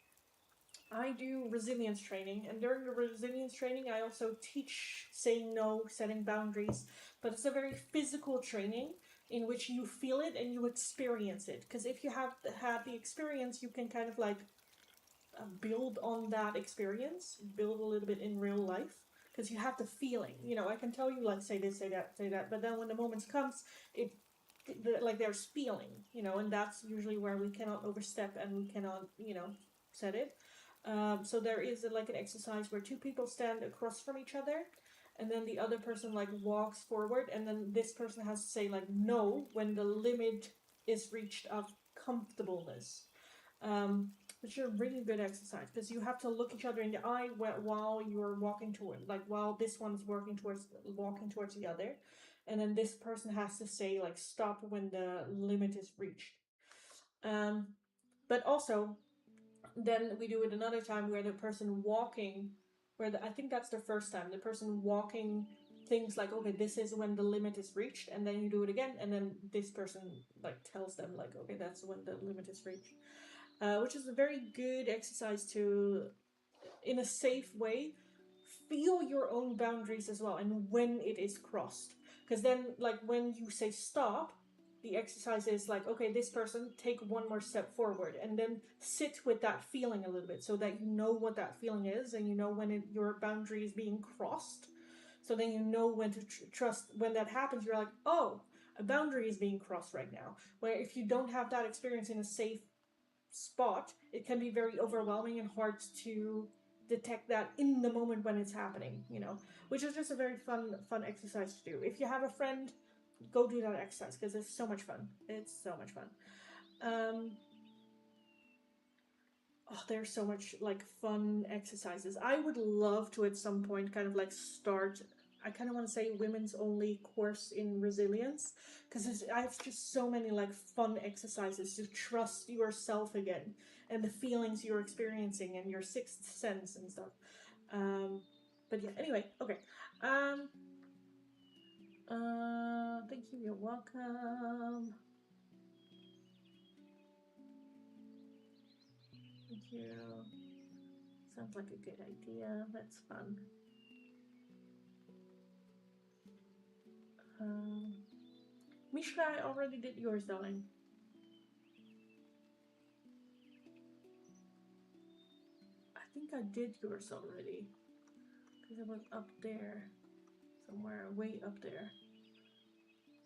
I do resilience training, and during the resilience training, I also teach saying no, setting boundaries. But it's a very physical training in which you feel it and you experience it. Because if you have had the experience, you can kind of like build on that experience, build a little bit in real life. Because you have the feeling, you know. I can tell you like say this, say that, but then when the moment comes, it like there's feeling, you know, and that's usually where we cannot overstep and we cannot, you know, set it. So there is like an exercise where two people stand across from each other, and then the other person like walks forward, and then this person has to say like no when the limit is reached of comfortableness. Which is a really good exercise because you have to look each other in the eye while you're walking toward, like while this one's walking towards the other, and then this person has to say like stop when the limit is reached. But also then we do it another time where the person walking, I think that's the first time, the person walking thinks like, okay, this is when the limit is reached, and then you do it again, and then this person like tells them like, okay, that's when the limit is reached. Which is a very good exercise to, in a safe way, feel your own boundaries as well and when it is crossed. Because then, like, when you say stop, the exercise is like, okay, this person take one more step forward and then sit with that feeling a little bit so that you know what that feeling is and you know when your boundary is being crossed. So then you know when to trust. When that happens, you're like, oh, a boundary is being crossed right now. Where if you don't have that experience in a safe spot, it can be very overwhelming and hard to detect that in the moment when it's happening, you know, which is just a very fun exercise to do. If you have a friend, go do that exercise because it's so much fun. It's so much fun. There's so much like fun exercises. I would love to at some point kind of like start, I kind of want to say women's only course in resilience because I have just so many like fun exercises to trust yourself again and the feelings you're experiencing and your sixth sense and stuff. But yeah, anyway, okay. Thank you. You're welcome. Thank you. Sounds like a good idea. That's fun. Mishka, I already did yours, darling. I think I did yours already. Because it was up there. Somewhere, way up there.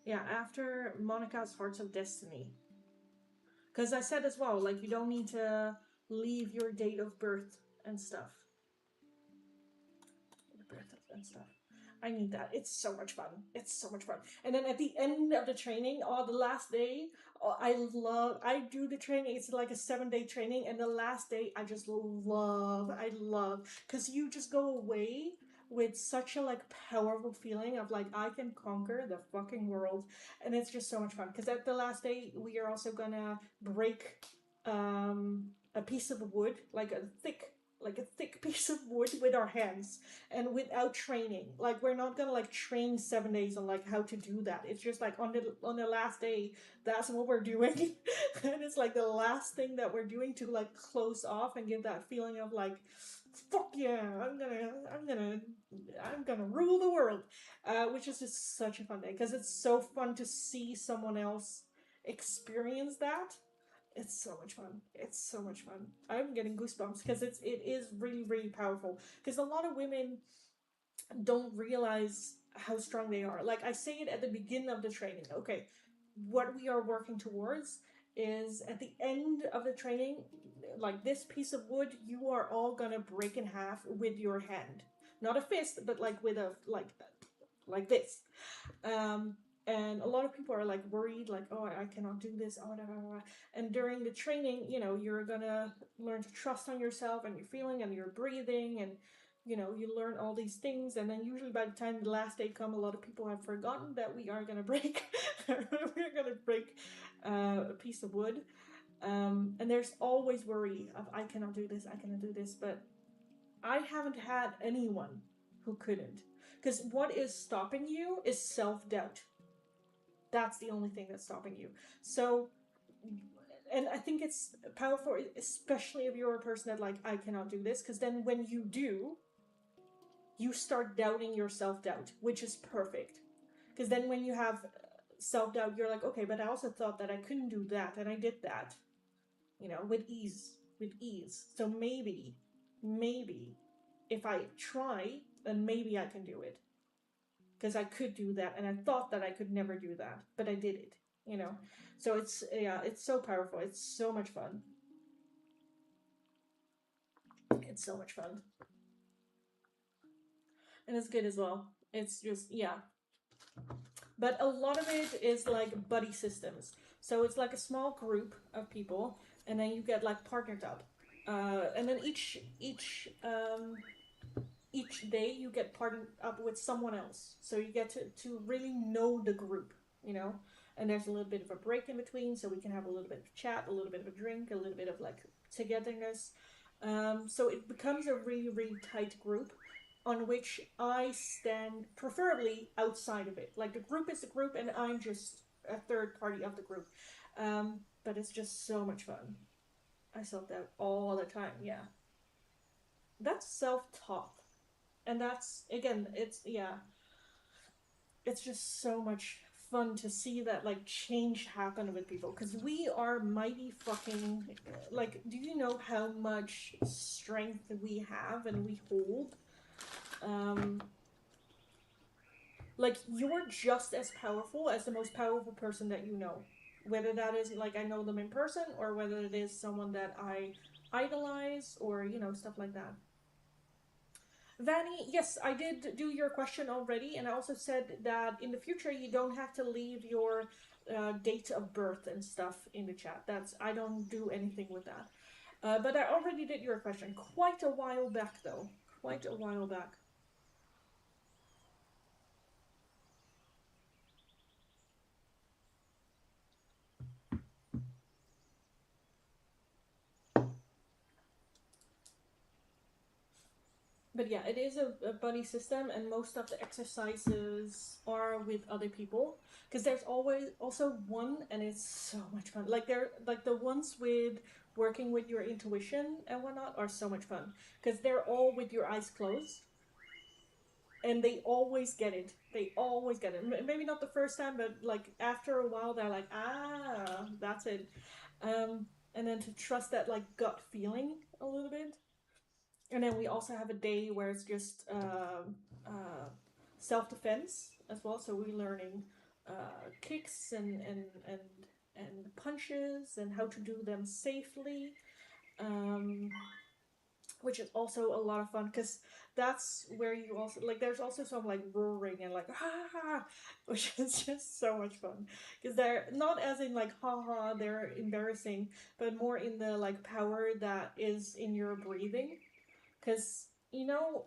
Yeah, after Monica's Hearts of Destiny. Because I said as well, like, you don't need to leave your date of birth and stuff. And stuff. I need that. It's so much fun. It's so much fun. And then at the end of the training, the last day, I do the training. It's like a 7-day training. And the last day, I love, because you just go away with such a like powerful feeling of like, I can conquer the fucking world. And it's just so much fun. Because at the last day, we are also gonna break a piece of wood, like a thick like a thick piece of wood with our hands and without training. Like we're not gonna like train 7 days on like how to do that. It's just like on the last day, that's what we're doing. And it's like the last thing that we're doing to like close off and give that feeling of like, fuck yeah, I'm gonna rule the world. Which is just such a fun day because it's so fun to see someone else experience that. It's so much fun. It's so much fun. I'm getting goosebumps because it is really really powerful. Because a lot of women don't realize how strong they are. Like I say it at the beginning of the training. Okay, what we are working towards is at the end of the training, like this piece of wood, you are all gonna break in half with your hand, not a fist, but like with a like this. Um, and a lot of people are like worried, like, oh, I cannot do this. Oh, blah, blah, blah. And during the training, you know, you're gonna learn to trust on yourself and your feeling and your breathing, and you know, you learn all these things. And then usually by the time the last day come, a lot of people have forgotten that we are gonna break, we're gonna break a piece of wood. And there's always worry of I cannot do this, I cannot do this, but I haven't had anyone who couldn't. Because what is stopping you is self doubt. That's the only thing that's stopping you. So, and I think it's powerful, especially if you're a person that, like, I cannot do this, because then when you do, you start doubting your self doubt, which is perfect. Because then when you have self doubt, you're like, okay, but I also thought that I couldn't do that, and I did that, you know, with ease, with ease. So maybe, if I try, then maybe I can do it. Because I could do that, and I thought that I could never do that, but I did it, you know? So it's, yeah, it's so powerful. It's so much fun. It's so much fun. And it's good as well. It's just, yeah. But a lot of it is like buddy systems. So it's like a small group of people, and then you get like partnered up. And then each day you get partnered up with someone else. So you get to really know the group, you know? And there's a little bit of a break in between, so we can have a little bit of chat, a little bit of a drink, a little bit of like togetherness. So it becomes a really, really tight group on which I stand preferably outside of it. Like the group is the group, and I'm just a third party of the group. But it's just so much fun. I self doubt all the time, yeah. That's self talk. And that's again, it's yeah, it's just so much fun to see that like change happen with people because we are mighty fucking like, do you know how much strength we have and we hold? um like you're just as powerful as the most powerful person that you know, whether that is like I know them in person or whether it is someone that I idolize or you know stuff like that. Vanny, yes, I did do your question already, and I also said that in the future you don't have to leave your date of birth and stuff in the chat. That's I don't do anything with that. But I already did your question quite a while back, though. Quite a while back. But yeah, it is a buddy system, and most of the exercises are with other people because there's always also one, and it's so much fun. Like they're like the ones with working with your intuition and whatnot are so much fun because they're all with your eyes closed, and they always get it. They always get it. Maybe not the first time, but like after a while, they're like, ah, that's it. And then to trust that like gut feeling a little bit. And then we also have a day where it's just self defense as well. So we're learning kicks and punches and how to do them safely. Um, which is also a lot of fun because that's where you also like there's also some like roaring and like ha, which is just so much fun because they're not as in like ha, they're embarrassing, but more in the like power that is in your breathing because you know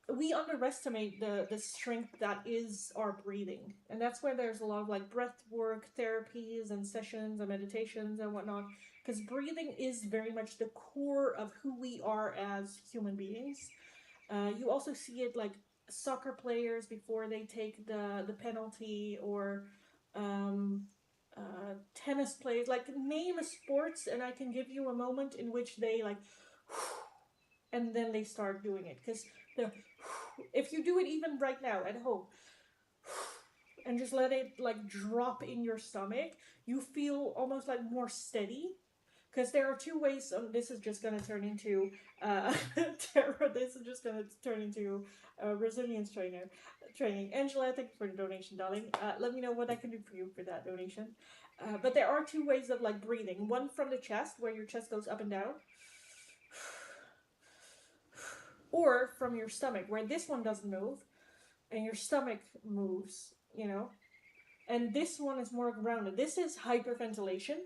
we underestimate the strength that is our breathing, and that's where there's a lot of like breath work therapies and sessions and meditations and whatnot, because breathing is very much the core of who we are as human beings. You also see it like soccer players before they take the penalty, or um, tennis players. Like, name a sports, and I can give you a moment in which they like, and then they start doing it. Because if you do it even right now at home, and just let it like drop in your stomach, you feel almost like more steady, because there are two ways. This is just going to turn into terror. This is just going to turn into resilience training. Angela, thank you for the donation, darling. Let me know what I can do for you for that donation. But there are two ways of like breathing. One from the chest, where your chest goes up and down, or from your stomach, where this one doesn't move and your stomach moves. And this one is more grounded. This is hyperventilation.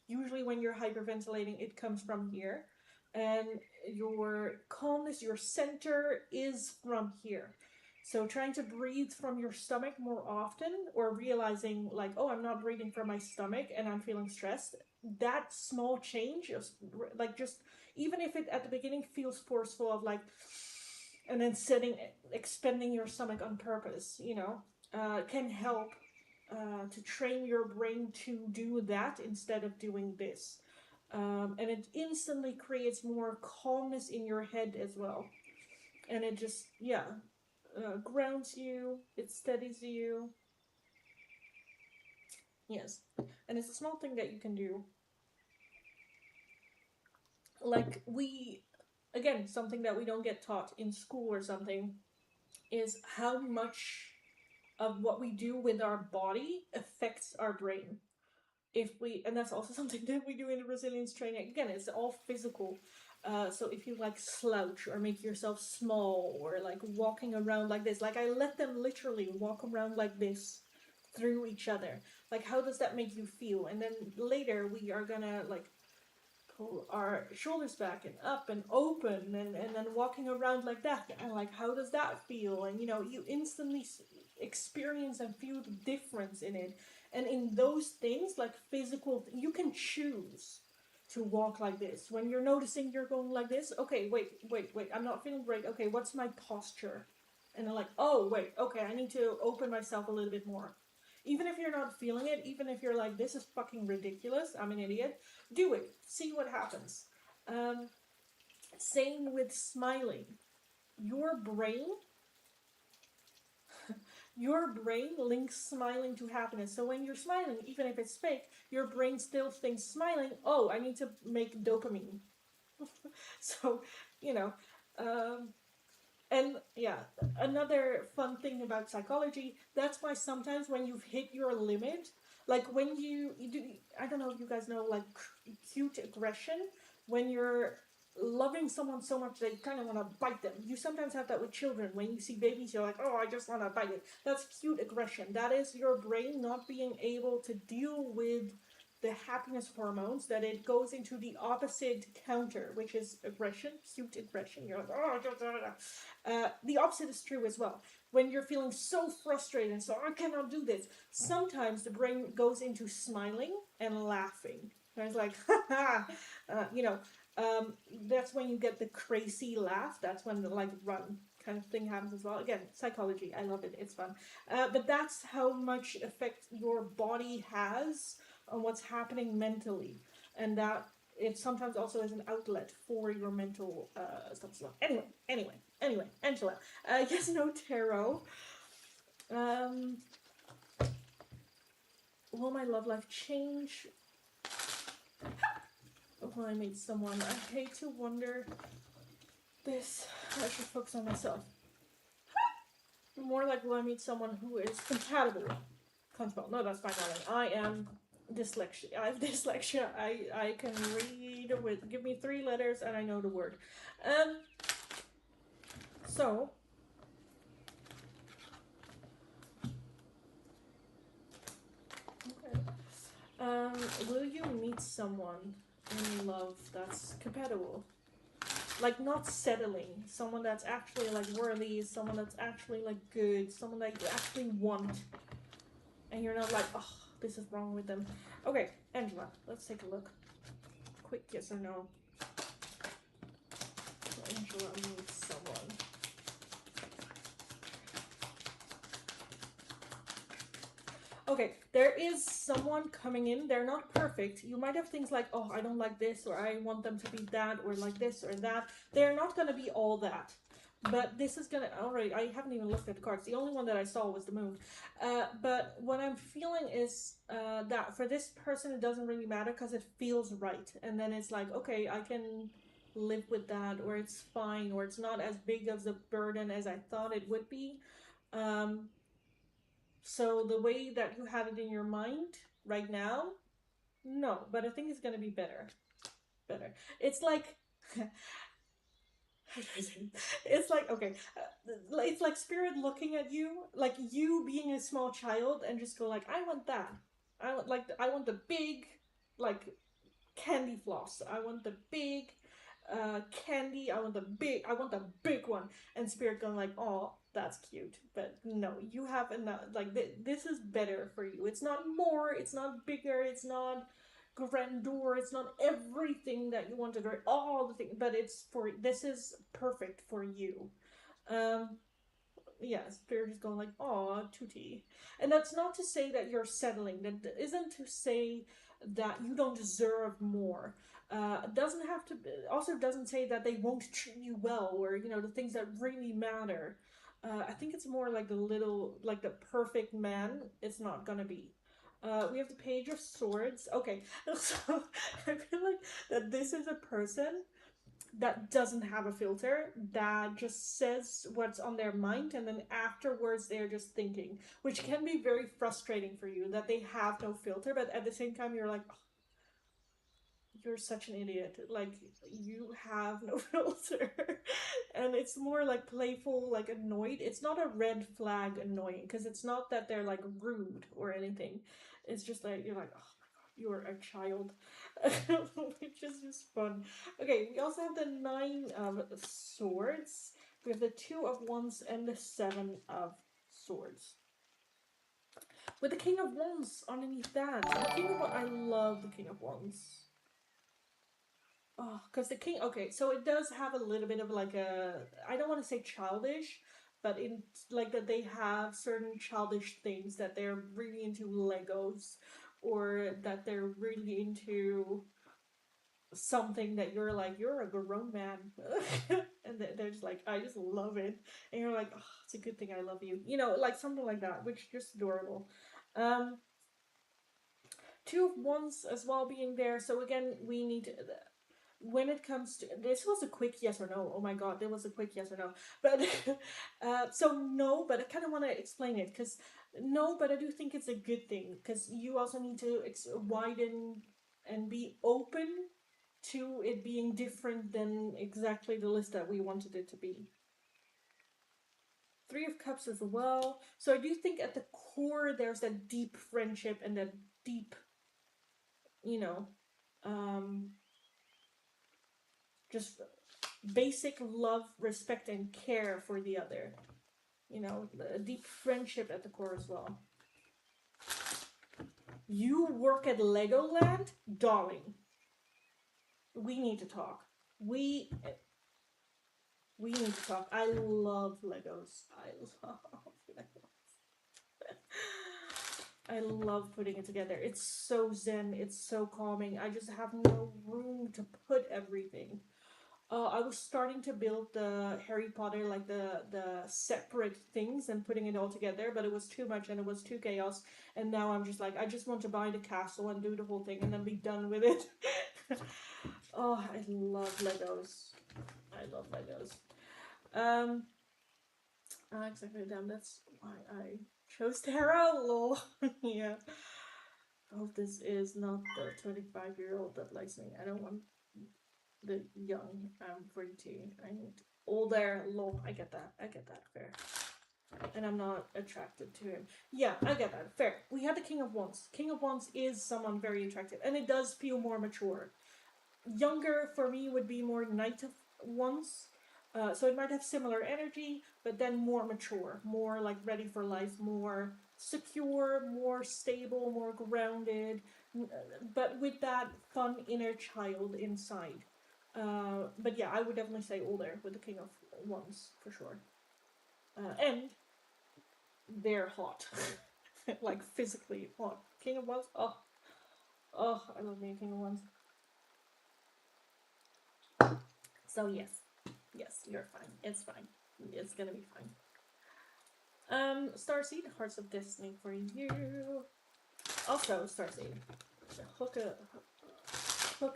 Usually, when you're hyperventilating, it comes from here. And your calmness, your center is from here. So, trying to breathe from your stomach more often, or realizing, like, oh, I'm not breathing from my stomach and I'm feeling stressed, that small change, like, just even if it at the beginning feels forceful, of like, and then expanding your stomach on purpose, can help to train your brain to do that instead of doing this. And it instantly creates more calmness in your head as well. And it just, yeah, grounds you, it steadies you. Yes. And it's a small thing that you can do. Like, again, something that we don't get taught in school or something is how much of what we do with our body affects our brain. And that's also something that we do in the resilience training. Again, it's all physical. So if you like slouch or make yourself small, or like walking around like this, like I let them literally walk around like this through each other. Like, how does that make you feel? And then later we are gonna like pull our shoulders back and up and open, and then walking around like that, and like, how does that feel? And you instantly experience and feel the difference in it. And in those things, like physical, you can choose to walk like this. When you're noticing you're going like this, okay, wait, I'm not feeling great. Okay, what's my posture? And then like, oh wait, okay, I need to open myself a little bit more. Even if you're not feeling it, even if you're like, this is fucking ridiculous, I'm an idiot, do it. See what happens. Um, Same with smiling. Your brain, your brain links smiling to happiness. So when you're smiling, even if it's fake, your brain still thinks smiling. Oh, I need to make dopamine. So, you know, um, and yeah, another fun thing about psychology, that's why sometimes when you've hit your limit, like when you do, I don't know if you guys know, like cute aggression, when you're loving someone so much that you kind of want to bite them. You sometimes have that with children. When you see babies, you're like, oh, I just want to bite it. That's cute aggression. That is your brain not being able to deal with the happiness hormones, that it goes into the opposite counter, which is aggression, cute aggression. You're like, oh, the opposite is true as well. When you're feeling so frustrated and so, I cannot do this, sometimes the brain goes into smiling and laughing. And it's like, you know, that's when you get the crazy laugh. That's when the like run kind of thing happens as well. Again, psychology, I love it. It's fun. But that's how much effect your body has on what's happening mentally, and that it sometimes also is an outlet for your mental stuff as well. Anyway, Angela. Yes, no, tarot. Um, will my love life change when I meet someone? I hate to wonder this. I should focus on myself. More like, will I meet someone who is compatible? Conspel. No, that's fine, darling. I am dyslexia. I have dyslexia. I can read with, give me 3 letters and I know the word. So okay. Will you meet someone in love that's compatible? like not settling, someone that's actually like worthy, someone that's actually like good, someone that you actually want, and you're not like, oh, this is wrong with them. Okay, Angela, let's take a look. Quick yes or no. Angela needs someone. Okay, there is someone coming in. They're not perfect. You might have things like, oh, I don't like this, or I want them to be that, or like this or that. They're not going to be all that. But this is gonna. Alright, I haven't even looked at the cards. The only one that I saw was the moon. But what I'm feeling is that for this person, it doesn't really matter because it feels right. And then it's like, okay, I can live with that, or it's fine, or it's not as big of a burden as I thought it would be. Um, so the way that you had it in your mind right now, no, but I think it's gonna be better. Better. It's like it's like okay, it's like spirit looking at you, like you being a small child, and just go like, I want that. I want the big, like candy floss. I want the big candy. I want the big one. And Spirit going like, oh, that's cute. But no, you have enough. Like, this is better for you. It's not more, it's not bigger, it's not grandeur, it's not everything that you wanted, or all the things, but this is perfect for you. Um, yeah, Spirit is going like, "Aw, Tutti," and that's not to say that you're settling. That isn't to say that you don't deserve more. It doesn't have to. Also, doesn't say that they won't treat you well, or the things that really matter. I think it's more like like the perfect man. It's not gonna be. We have the Page of Swords. Okay, so I feel like that this is a person that doesn't have a filter, that just says what's on their mind, and then afterwards they're just thinking, which can be very frustrating for you that they have no filter, but at the same time you're like, oh, you're such an idiot, like you have no filter. And it's more like playful, like annoyed. It's not a red flag annoying, because it's not that they're like rude or anything. It's just like you're like, oh my god, you're a child. Which is just fun. Okay, we also have the 9 of Swords. We have the 2 of Wands and the 7 of Swords. With the King of Wands underneath that. The King of Wands, I love the King of Wands. Oh, because the king. Okay, so it does have a little bit of like a. I don't want to say childish, but in like that they have certain childish things that they're really into Legos, or that they're really into something that you're like, you're a grown man. And they're just like, I just love it. And you're like, oh, it's a good thing I love you. Like something like that, which is just adorable. Um, 2 of Wands as well being there. So again, we need to, when it comes to this was a quick yes or no. Oh my god, there was a quick yes or no. But so no, but I kind of want to explain it, because no, but I do think it's a good thing, because you also need to widen and be open to it being different than exactly the list that we wanted it to be. 3 of Cups as well. So I do think at the core there's that deep friendship and that deep, you know, um, just basic love, respect, and care for the other. A deep friendship at the core as well. You work at Legoland, darling. We need to talk. We need to talk. I love Legos. I love Legos. I love putting it together. It's so zen. It's so calming. I just have no room to put everything. I was starting to build the Harry Potter, like the separate things, and putting it all together, but it was too much and it was too chaos. And now I'm just like, I just want to buy the castle and do the whole thing and then be done with it. Oh, I love Legos. I love Legos. Um, exactly. Damn, that's why I chose tarot. Lol. Yeah. I hope this is not the 25-year-old that likes me. I don't want the young. I'm 42. I need older. Lol. I get that. I get that. Fair. And I'm not attracted to him. Yeah, I get that. Fair. We had the King of Wands. King of Wands is someone very attractive, and it does feel more mature. Younger for me would be more Knight of ones. So it might have similar energy, but then more mature, more like ready for life, more secure, more stable, more grounded, but with that fun inner child inside. But yeah, I would definitely say older with the King of Wands for sure. And they're hot, like physically hot. King of Wands, oh, oh, I love me a King of Wands. So yes, yes, you're fine. It's fine. It's gonna be fine. Starseed, Hearts of Destiny for you. Also, Starseed, hook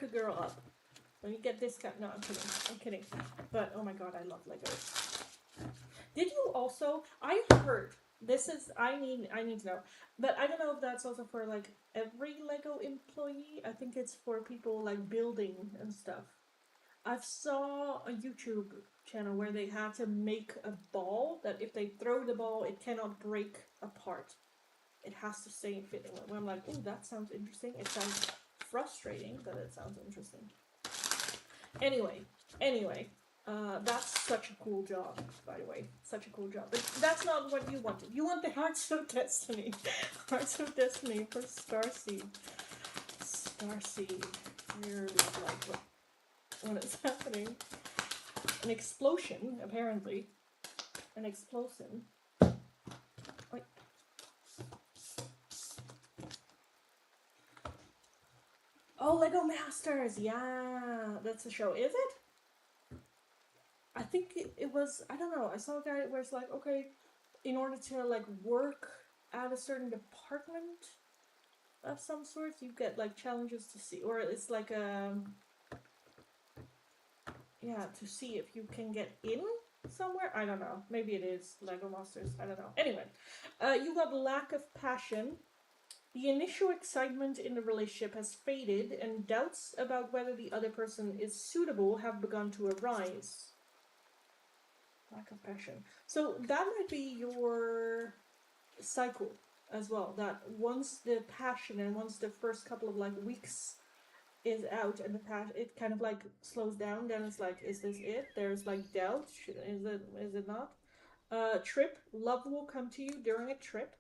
a girl up. When you get discount, no, I'm kidding. But oh my god, I love Legos. Did you also? I heard this is I need to know, but I don't know if that's also for like every Lego employee. I think it's for people like building and stuff. I've saw a YouTube channel where they had to make a ball that if they throw the ball, it cannot break apart. It has to stay fitting. Where I'm like, oh, that sounds interesting. It sounds frustrating, but it sounds interesting. Anyway, that's such a cool job, by the way. Such a cool job. But that's not what you wanted. You want the Hearts of Destiny. Hearts of Destiny for Starseed. Starseed. You're like, what is happening? An explosion, apparently. An explosion. Wait. Oh, Lego Masters! Yeah, that's the show. Is it? I think it was. I don't know. I saw a guy where it's like, okay, in order to like work at a certain department of some sort, you get like challenges to see, or it's like yeah, to see if you can get in somewhere. I don't know. Maybe it is Lego Masters. I don't know. Anyway, you got lack of passion. The initial excitement in the relationship has faded, and doubts about whether the other person is suitable have begun to arise. Lack of passion. So that might be your cycle as well. That once the passion and once the first couple of like weeks is out and the passion, it kind of like slows down. Then it's like, is this it? There's like doubt. Is it? Is it not? Trip. Love will come to you during a trip.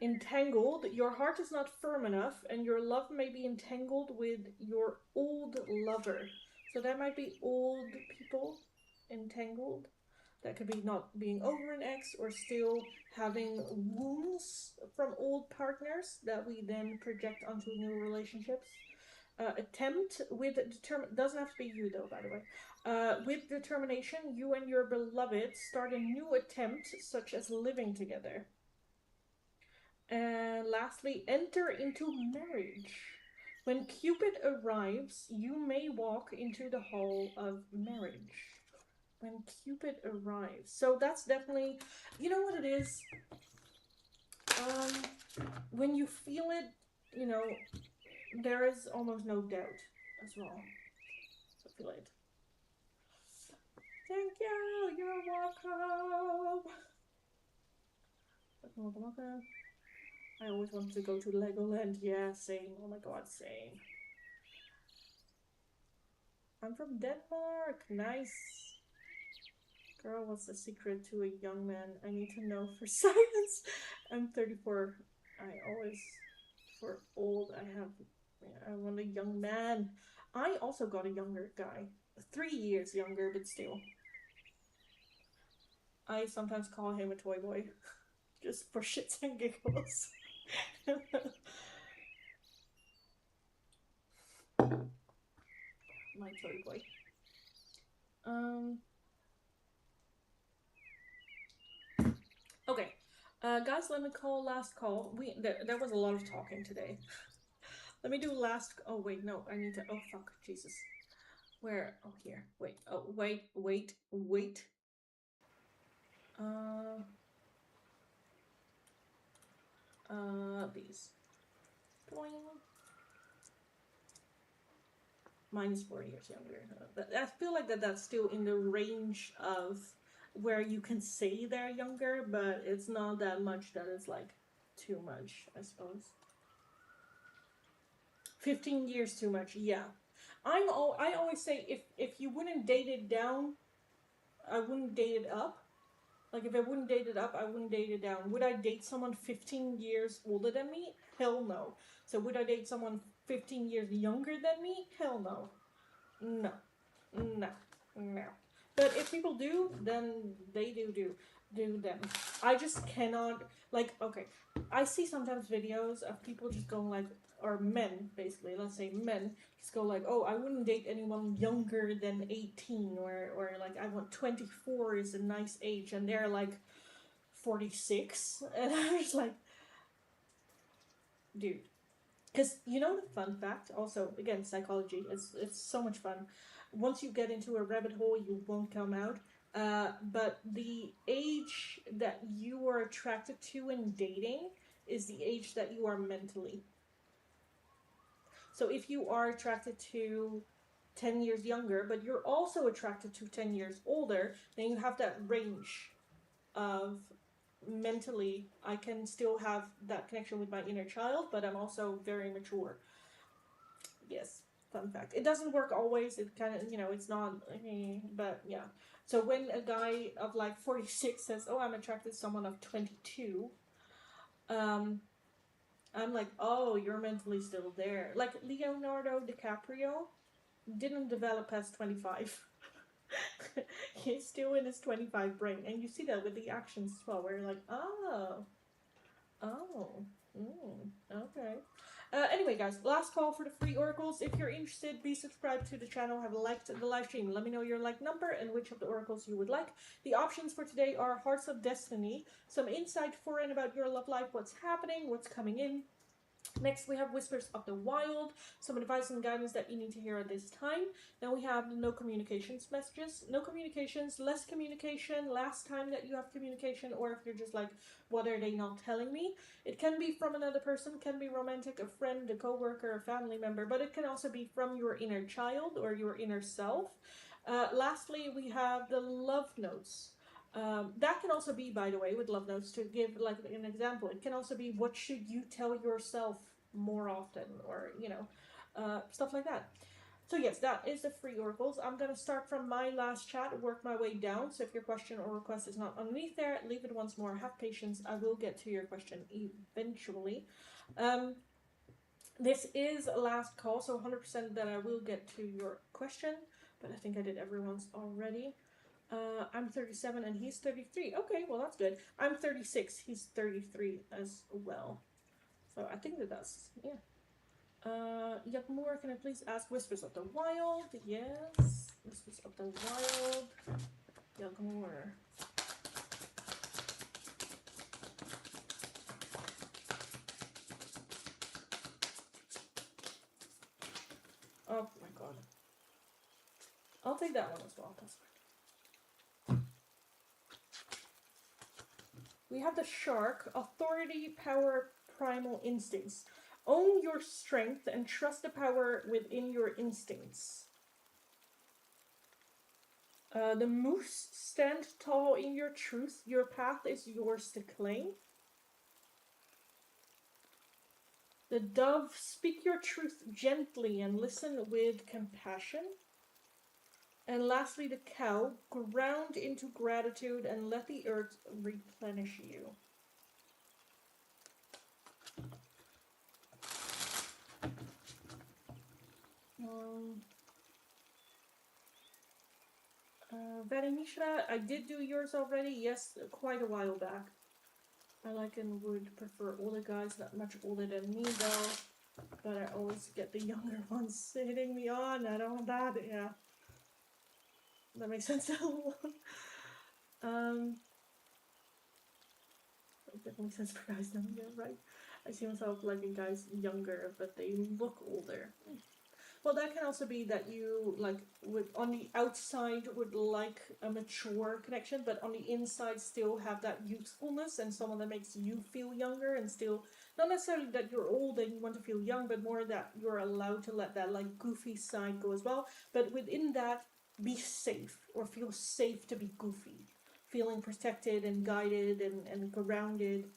Entangled, your heart is not firm enough, and your love may be entangled with your old lover. So that might be old people entangled. That could be not being over an ex or still having wounds from old partners that we then project onto new relationships. Attempt with doesn't have to be you though, by the way. With determination, you and your beloved start a new attempt, such as living together. And lastly, enter into marriage. When Cupid arrives, you may walk into the hall of marriage. When Cupid arrives. So that's definitely, you know what it is? When you feel it, you know, there is almost no doubt as well. So feel it. Thank you, you're welcome. Welcome. I always wanted to go to Legoland. Yeah, same. Oh my god, same. I'm from Denmark. Nice. Girl, what's the secret to a young man? I need to know for silence. I'm 34. I always, for old, I want a young man. I also got a younger guy. 3 years younger, but still. I sometimes call him a toy boy. Just for shits and giggles. My toy boy. Okay. Guys, let me call last call. There was a lot of talking today. Let me do last. Oh wait, no, I need to. Oh fuck, Jesus. Where? Oh here. Wait. Oh wait. These. Boing. Mine is 4 years younger. I feel like that's still in the range of where you can say they're younger, but it's not that much that it's like too much, I suppose. 15 years too much, yeah. I always say if you wouldn't date it down, I wouldn't date it up. Like if I wouldn't date it up, I wouldn't date it down. Would I date someone 15 years older than me? Hell no. So would I date someone 15 years younger than me? Hell no. No. No. No. But if people do, then they do them. I just cannot like okay. I see sometimes videos of people just going like or men basically, let's say men just go like, "Oh, I wouldn't date anyone younger than 18 or like I want 24 is a nice age." And they're like 46 and I was like, "Dude, because you know the fun fact also again psychology it's so much fun once you get into a rabbit hole you won't come out but the age that you are attracted to in dating is the age that you are mentally. So if you are attracted to 10 years younger but you're also attracted to 10 years older, then you have that range of mentally I can still have that connection with my inner child but I'm also very mature. Yes, fun fact. It doesn't work always. It kind of, it's not, but yeah. So when a guy of like 46 says, "Oh, I'm attracted to someone of 22," um, I'm like, "Oh, you're mentally still there." Like Leonardo DiCaprio didn't develop past 25. He's still in his 25 brain, and you see that with the actions as well. Where you're like, "Oh, oh, okay." Anyway, guys, last call for the free oracles. If you're interested, be subscribed to the channel, have liked the live stream. Let me know your like number and which of the oracles you would like. The options for today are Hearts of Destiny, some insight for and about your love life, what's happening, what's coming in. Next, we have Whispers of the Wild, some advice and guidance that you need to hear at this time. Then we have the no communications messages. No communications, less communication, last time that you have communication, or if you're just like, what are they not telling me? It can be from another person, can be romantic, a friend, a coworker, a family member, but it can also be from your inner child or your inner self. Lastly, we have the love notes. That can also be, by the way, with love notes, to give like an example, it can also be what should you tell yourself more often, or stuff like that. So yes, that is the free oracles. I'm gonna start from my last chat, work my way down. So if your question or request is not underneath there, leave it once more. Have patience. I will get to your question eventually. This is a last call, so 100% that I will get to your question. But I think I did everyone's already. I'm 37 and he's 33. Okay, well that's good. I'm 36. He's 33 as well. So I think that's yeah. Yakmur, can I please ask Whispers of the Wild? Yes. Whispers of the Wild. Yakmur. Oh my god. I'll take that one as well. That's fine. We have the Shark. Authority, power, primal instincts. Own your strength and trust the power within your instincts. The Moose, stand tall in your truth. Your path is yours to claim. The Dove, speak your truth gently and listen with compassion. And lastly, the Cow, ground into gratitude and let the earth replenish you. Varimishra, I did do yours already. Yes, quite a while back. I like and would prefer older guys, not much older than me though. But I always get the younger ones hitting me on. I don't want that. Yeah. That makes sense. It definitely makes sense for guys now. Yeah, right. I see myself liking guys younger, but they look older. Well, that can also be that you like would on the outside would like a mature connection, but on the inside still have that youthfulness and someone that makes you feel younger and still not necessarily that you're old and you want to feel young, but more that you're allowed to let that like goofy side go as well. But within that, be safe or feel safe to be goofy, feeling protected and guided and grounded,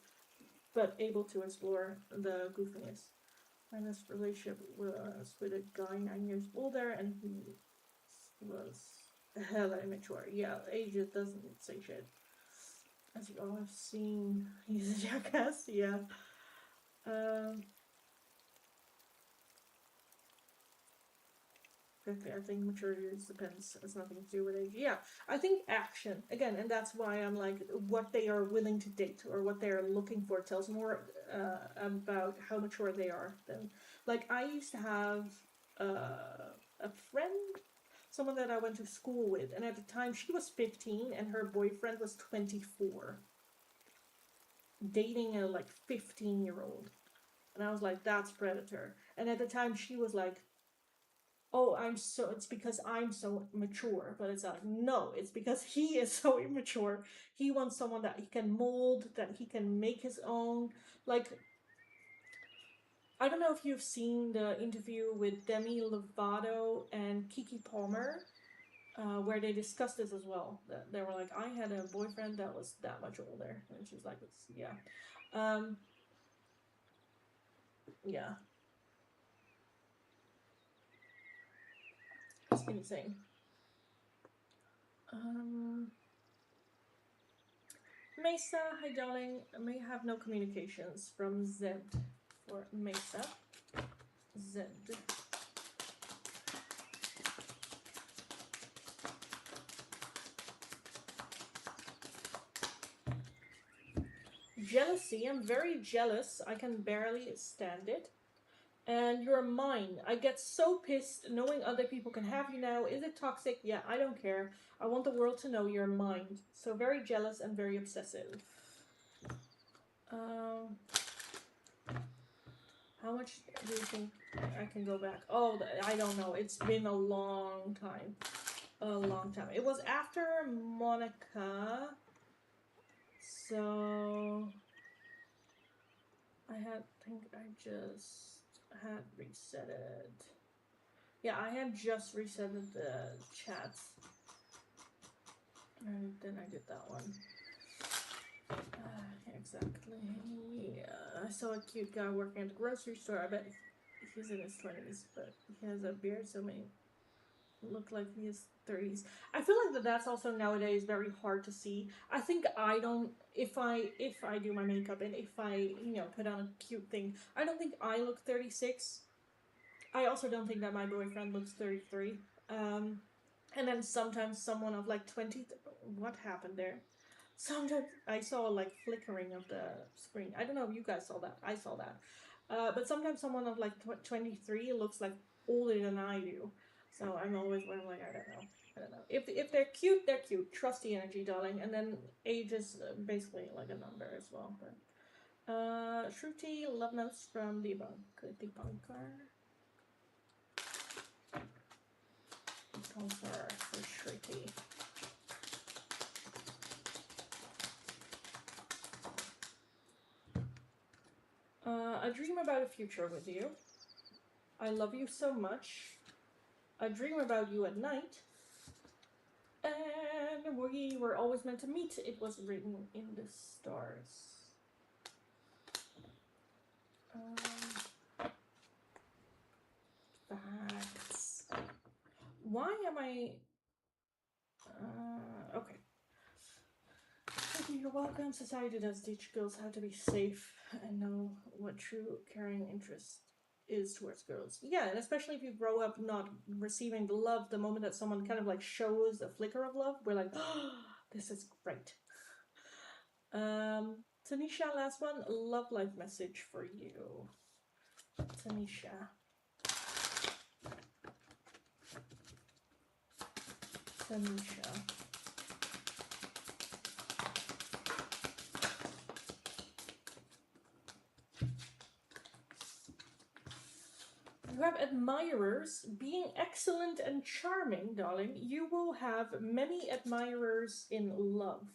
but able to explore the goofiness. My last relationship was with a guy 9 years older, and he was hella immature. Yeah, age doesn't say shit. As you all have seen, he's a jackass. Yeah. Um, I think maturity depends. It's nothing to do with age. Yeah, I think action again, and that's why I'm like, what they are willing to date or what they are looking for tells more about how mature they are. Than like I used to have a friend, someone that I went to school with, and at the time she was 15 and her boyfriend was 24, dating a like 15-year-old, and I was like, that's predator. And at the time she was like, oh, it's because I'm so mature. But it's like, no, it's because he is so immature. He wants someone that he can mold, that he can make his own. Like, I don't know if you've seen the interview with Demi Lovato and Kiki Palmer, where they discussed this as well. They were like, I had a boyfriend that was that much older. And she's like, yeah. Um, yeah, it's insane. Um, Mesa, hi darling. May have no communications from Zed for Mesa. Zed. Jealousy. I'm very jealous. I can barely stand it. And you're mine. I get so pissed knowing other people can have you now. Is it toxic? Yeah, I don't care. I want the world to know you're mine. So very jealous and very obsessive. Um, how much do you think I can go back? Oh, I don't know. It's been a long time. A long time. It was after Monica. So think I just had reset it. Yeah, I had just reset the chat. And then I did that one. Exactly. Yeah, I saw a cute guy working at the grocery store. I bet he's in his 20s, but he has a beard, so may look like he is 30s. I feel like that's also nowadays very hard to see. I think I don't, if I do my makeup and if I put on a cute thing, I don't think I look 36. I also don't think that my boyfriend looks 33. Um, and then sometimes someone of like 20. What happened there? Sometimes I saw like flickering of the screen. I don't know if you guys saw that. I saw that. But sometimes someone of like 23 looks like older than I do. So I'm always like, I don't know. I don't know. If they're cute, they're cute. Trust the energy, darling. And then age is basically like a number as well. But Shruti, love notes from the debunker. Go for Shruti. I dream about a future with you. I love you so much. I dream about you at night. And we were always meant to meet. It was written in the stars. Facts. Why am I... okay. You're welcome. Society does teach girls how to be safe and know what true caring interest is towards girls. Yeah, and especially if you grow up not receiving the love, the moment that someone kind of like shows a flicker of love, we're like, oh, this is great. Tanisha, last one, love life message for you. Tanisha. Tanisha. You have admirers. Being excellent and charming, darling, you will have many admirers in love.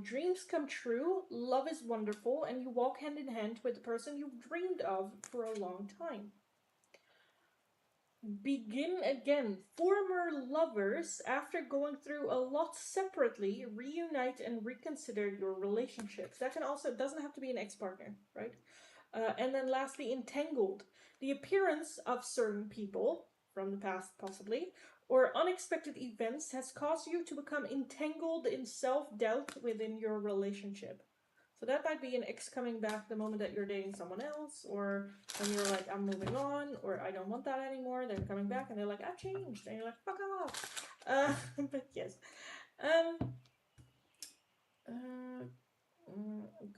Dreams come true, love is wonderful, and you walk hand in hand with the person you've dreamed of for a long time. Begin again. Former lovers, after going through a lot separately, reunite and reconsider your relationships. That can also, it doesn't have to be an ex-partner, right? And then lastly, entangled. The appearance of certain people, from the past possibly, or unexpected events has caused you to become entangled in self-doubt within your relationship. So that might be an ex coming back the moment that you're dating someone else, or when you're like, I'm moving on, or I don't want that anymore. They're coming back and they're like, I've changed. And you're like, fuck off. But yes. Uh,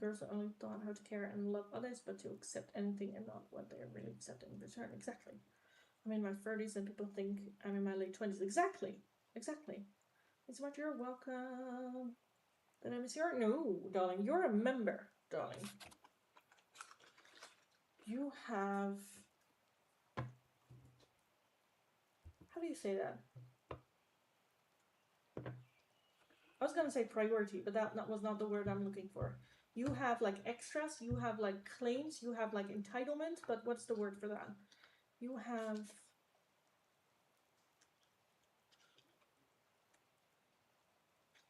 Girls are only taught how to care and love others, but to accept anything and not what they're really accepting in return. Exactly. I'm in my 30s and people think I'm in my late 20s. Exactly. Exactly. It's what you're welcome. The name is your. No, darling. You're a member, darling. You have. How do you say that? I was gonna say priority, but that was not the word I'm looking for. You have like extras, you have like claims, you have like entitlement, but what's the word for that? You have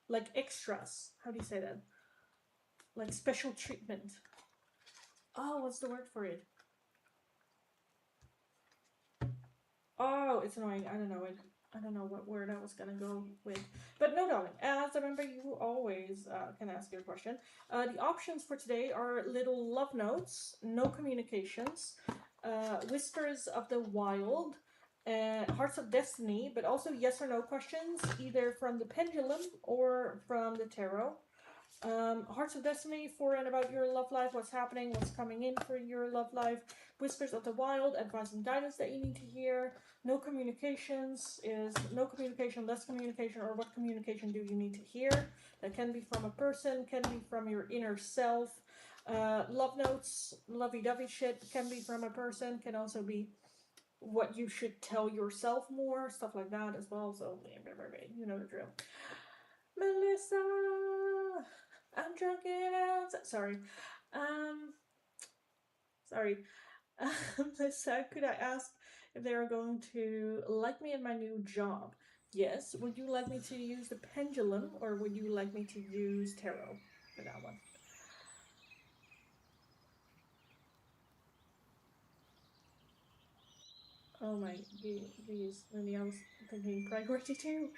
like extras. How do you say that? Like special treatment. Oh, what's the word for it? Oh, it's annoying. I don't know it. I don't know what word I was gonna go with. But no, darling. As a member, you always can ask your question. The options for today are little love notes, no communications, whispers of the wild, hearts of destiny, but also yes or no questions, either from the pendulum or from the tarot. Hearts of Destiny for and about your love life, what's happening, what's coming in for your love life. Whispers of the Wild, advice and guidance that you need to hear. No communications is no communication, less communication, or what communication do you need to hear? That can be from a person, can be from your inner self. Love notes, lovey-dovey shit can be from a person, can also be what you should tell yourself more, stuff like that as well. So, you know the drill. Melissa! I'm drunk and out. Sorry. Sorry. Melissa, could I ask if they are going to like me in my new job? Yes. Would you like me to use the pendulum or would you like me to use tarot for that one? Oh my, geez. Maybe I was thinking priority too.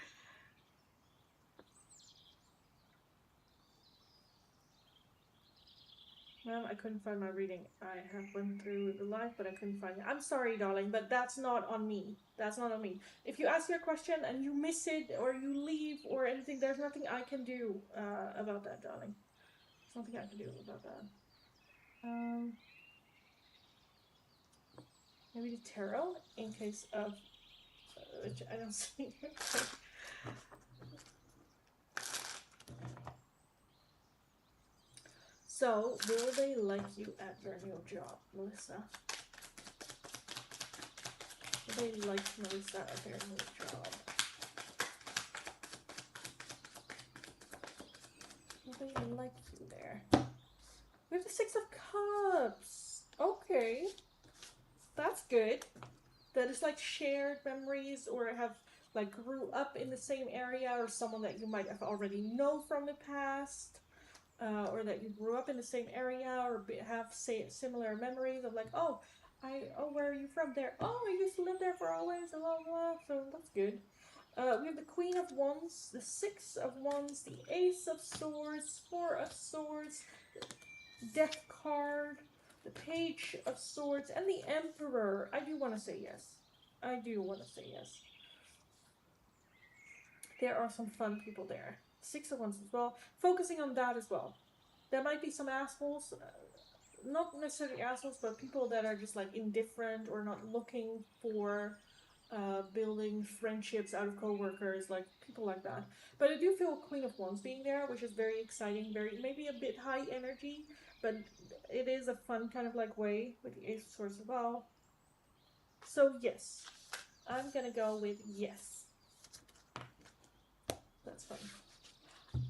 Ma'am, I couldn't find my reading. I have went through the life, but I couldn't find it. I'm sorry, darling, but that's not on me. That's not on me. If you ask your question and you miss it or you leave or anything, there's nothing I can do about that, darling. There's nothing I can do about that. Maybe the tarot in case of which I don't see. So, will they like you at your new job, Melissa? Will they like Melissa at their new job? Will they like you there? We have the Six of Cups. Okay. That's good. That is like shared memories or have like grew up in the same area or someone that you might have already know from the past. Or that you grew up in the same area or have say similar memories of like, oh, where are you from? There. Oh, I used to live there for always, and blah blah. So that's good. We have the Queen of Wands, the Six of Wands, the Ace of Swords, Four of Swords, Death card, the Page of Swords, and the Emperor. I do want to say yes. I do want to say yes. There are some fun people there. Six of Wands as well. Focusing on that as well. There might be some assholes, not necessarily assholes, but people that are just like indifferent or not looking for building friendships out of coworkers, like people like that. But I do feel Queen of Wands being there, which is very exciting, very maybe a bit high energy, but it is a fun kind of like way with the Ace of Swords as well. So yes, I'm gonna go with yes. That's fun.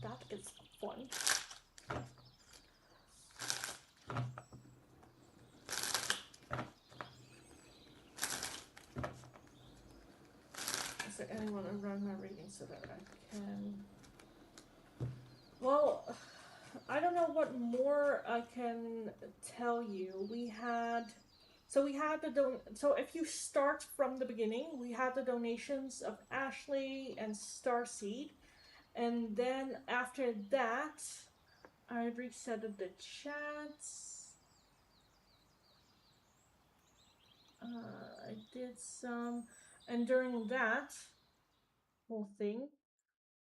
That is fun. Is there anyone around my reading so that I can... Well, I don't know what more I can tell you. We had so if you start from the beginning, we had the donations of Ashley and Starseed, and then after that, I reset the chats. I did some, and during that whole thing,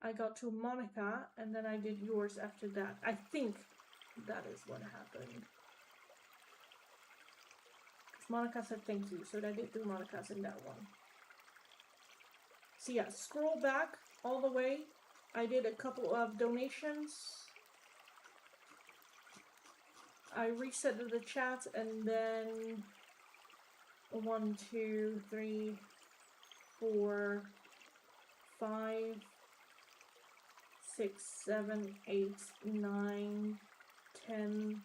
I got to Monica, and then I did yours after that. I think that is what happened. Monica said thank you, so I did do Monica's in that one. So yeah, scroll back all the way. I did a couple of donations. I reset the chat, and then 1, 2, 3, 4, 5, 6, 7, 8, 9, 10,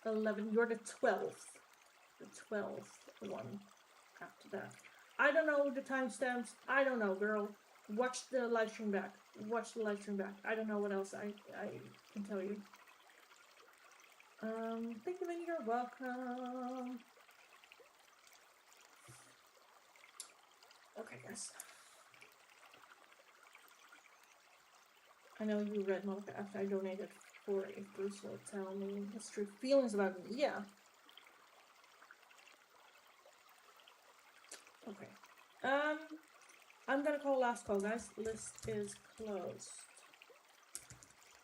11. You're the 12th. The 12th one after that. I don't know the timestamps. I don't know, girl. Watch the live stream back. Watch the live stream back. I don't know what else I can tell you. Thank you, and you're welcome. Okay, guys. I know you read Monica after I donated for if Bruce will tell me his true feelings about me. Yeah. Okay. I'm gonna call last call, guys. List is closed.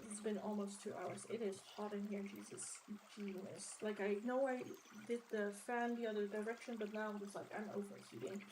It's been almost 2 hours. It is hot in here, Jesus. Genius. Like, I know I did the fan the other direction, but now I'm just like, I'm overheating.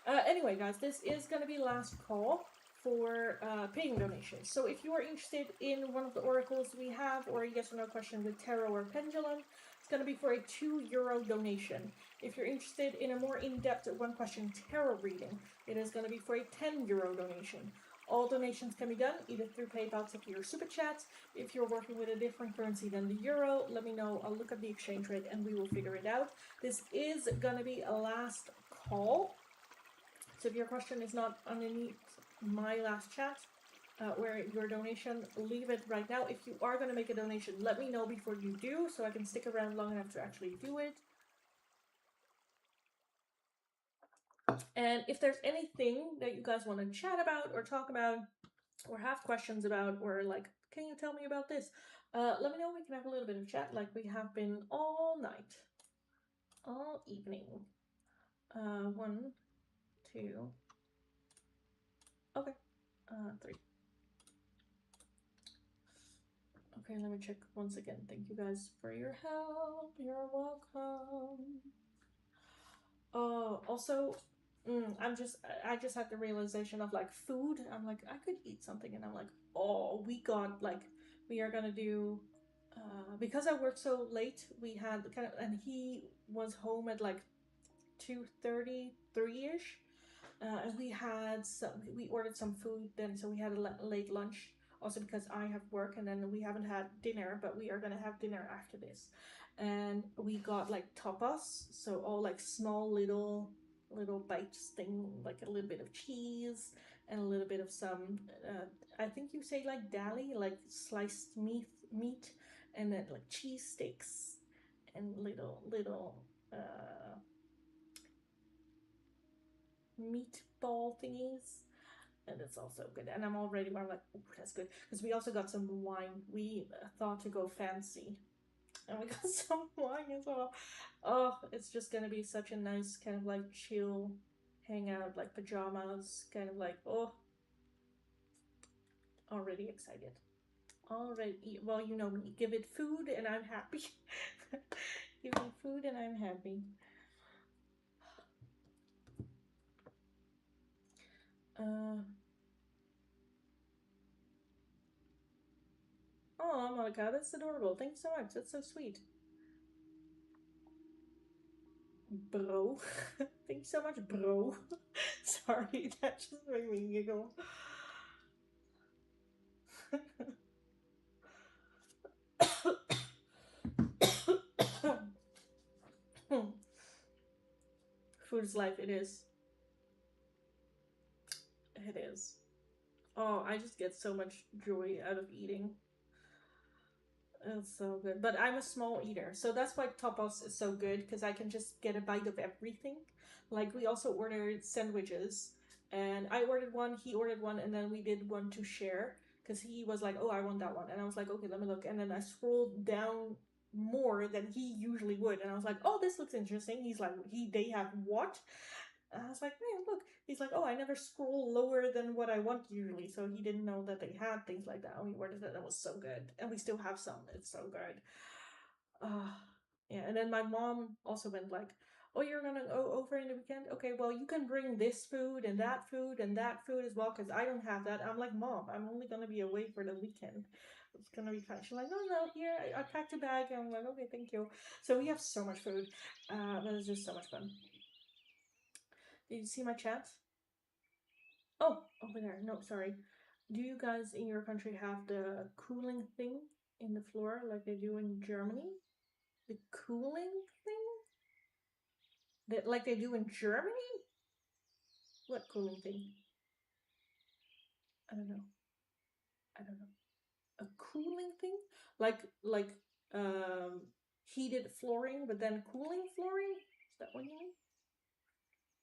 Anyway, guys, this is gonna be last call for paying donations. So if you are interested in one of the oracles we have, or a yes or no question with tarot or pendulum, it's gonna be for a €2 donation. If you're interested in a more in-depth one question tarot reading, it is gonna be for a €10 donation. All donations can be done either through PayPal, Tiffy, or Super Chat. If you're working with a different currency than the euro, let me know. I'll look up the exchange rate and we will figure it out. This is going to be a last call. So if your question is not underneath my last chat, where your donation, leave it right now. If you are going to make a donation, let me know before you do so I can stick around long enough to actually do it. And if there's anything that you guys want to chat about or talk about, or have questions about, or like, can you tell me about this? Let me know. We can have a little bit of chat like we have been all night, all evening. 1, 2, okay, 3. Okay, let me check once again. Thank you guys for your help. You're welcome. Also, I just had the realization of like food. I'm like, I could eat something, and I'm like, oh, we are gonna do, because I worked so late. We had kind of, and he was home at like 2:30, 3ish. And we ordered some food then, so we had a late lunch. Also because I have work, and then we haven't had dinner, but we are gonna have dinner after this. And we got like tapas, so all like small little bites thing, like a little bit of cheese and a little bit of some. I think you say like dali, like sliced meat, and then like cheese sticks and little meatball thingies, and it's also good. And I'm already, I'm like, oh, that's good, because we also got some wine. We thought to go fancy, and we got some wine as well. Oh, it's just gonna be such a nice kind of like chill hangout, like pajamas, kind of like, oh, already excited. Already, well, you know me, give it food and I'm happy. Give me food and I'm happy. Oh, Monica, that's adorable. Thanks so much. That's so sweet. Bro. Thanks so much, bro. Sorry, that just made me giggle. Food is life, it is. It is. Oh, I just get so much joy out of eating. It's so good. But I'm a small eater, so that's why tapas is so good because I can just get a bite of everything. Like we also ordered sandwiches, and I ordered one, he ordered one, and then we did one to share because he was like, "Oh, I want that one," and I was like, "Okay, let me look." And then I scrolled down more than he usually would, and I was like, "Oh, this looks interesting." He's like, "They have what?" And I was like, man, look. He's like, oh, I never scroll lower than what I want usually. So he didn't know that they had things like that. And we ordered it. It was so good. And we still have some. It's so good. Uh, yeah. And then my mom also went like, oh, you're going to go over in the weekend? Okay, well, you can bring this food and that food and that food as well because I don't have that. I'm like, Mom, I'm only going to be away for the weekend. It's going to be fine. She's like, no, no, here, I packed a bag. And I'm like, okay, thank you. So we have so much food. But it's just so much fun. Did you see my chat? Oh, over there. No, sorry. Do you guys in your country have the cooling thing in the floor like they do in Germany? The cooling thing? That like they do in Germany? What cooling thing? I don't know. I don't know. A cooling thing? Like um heated flooring but then cooling flooring? Is that what you mean?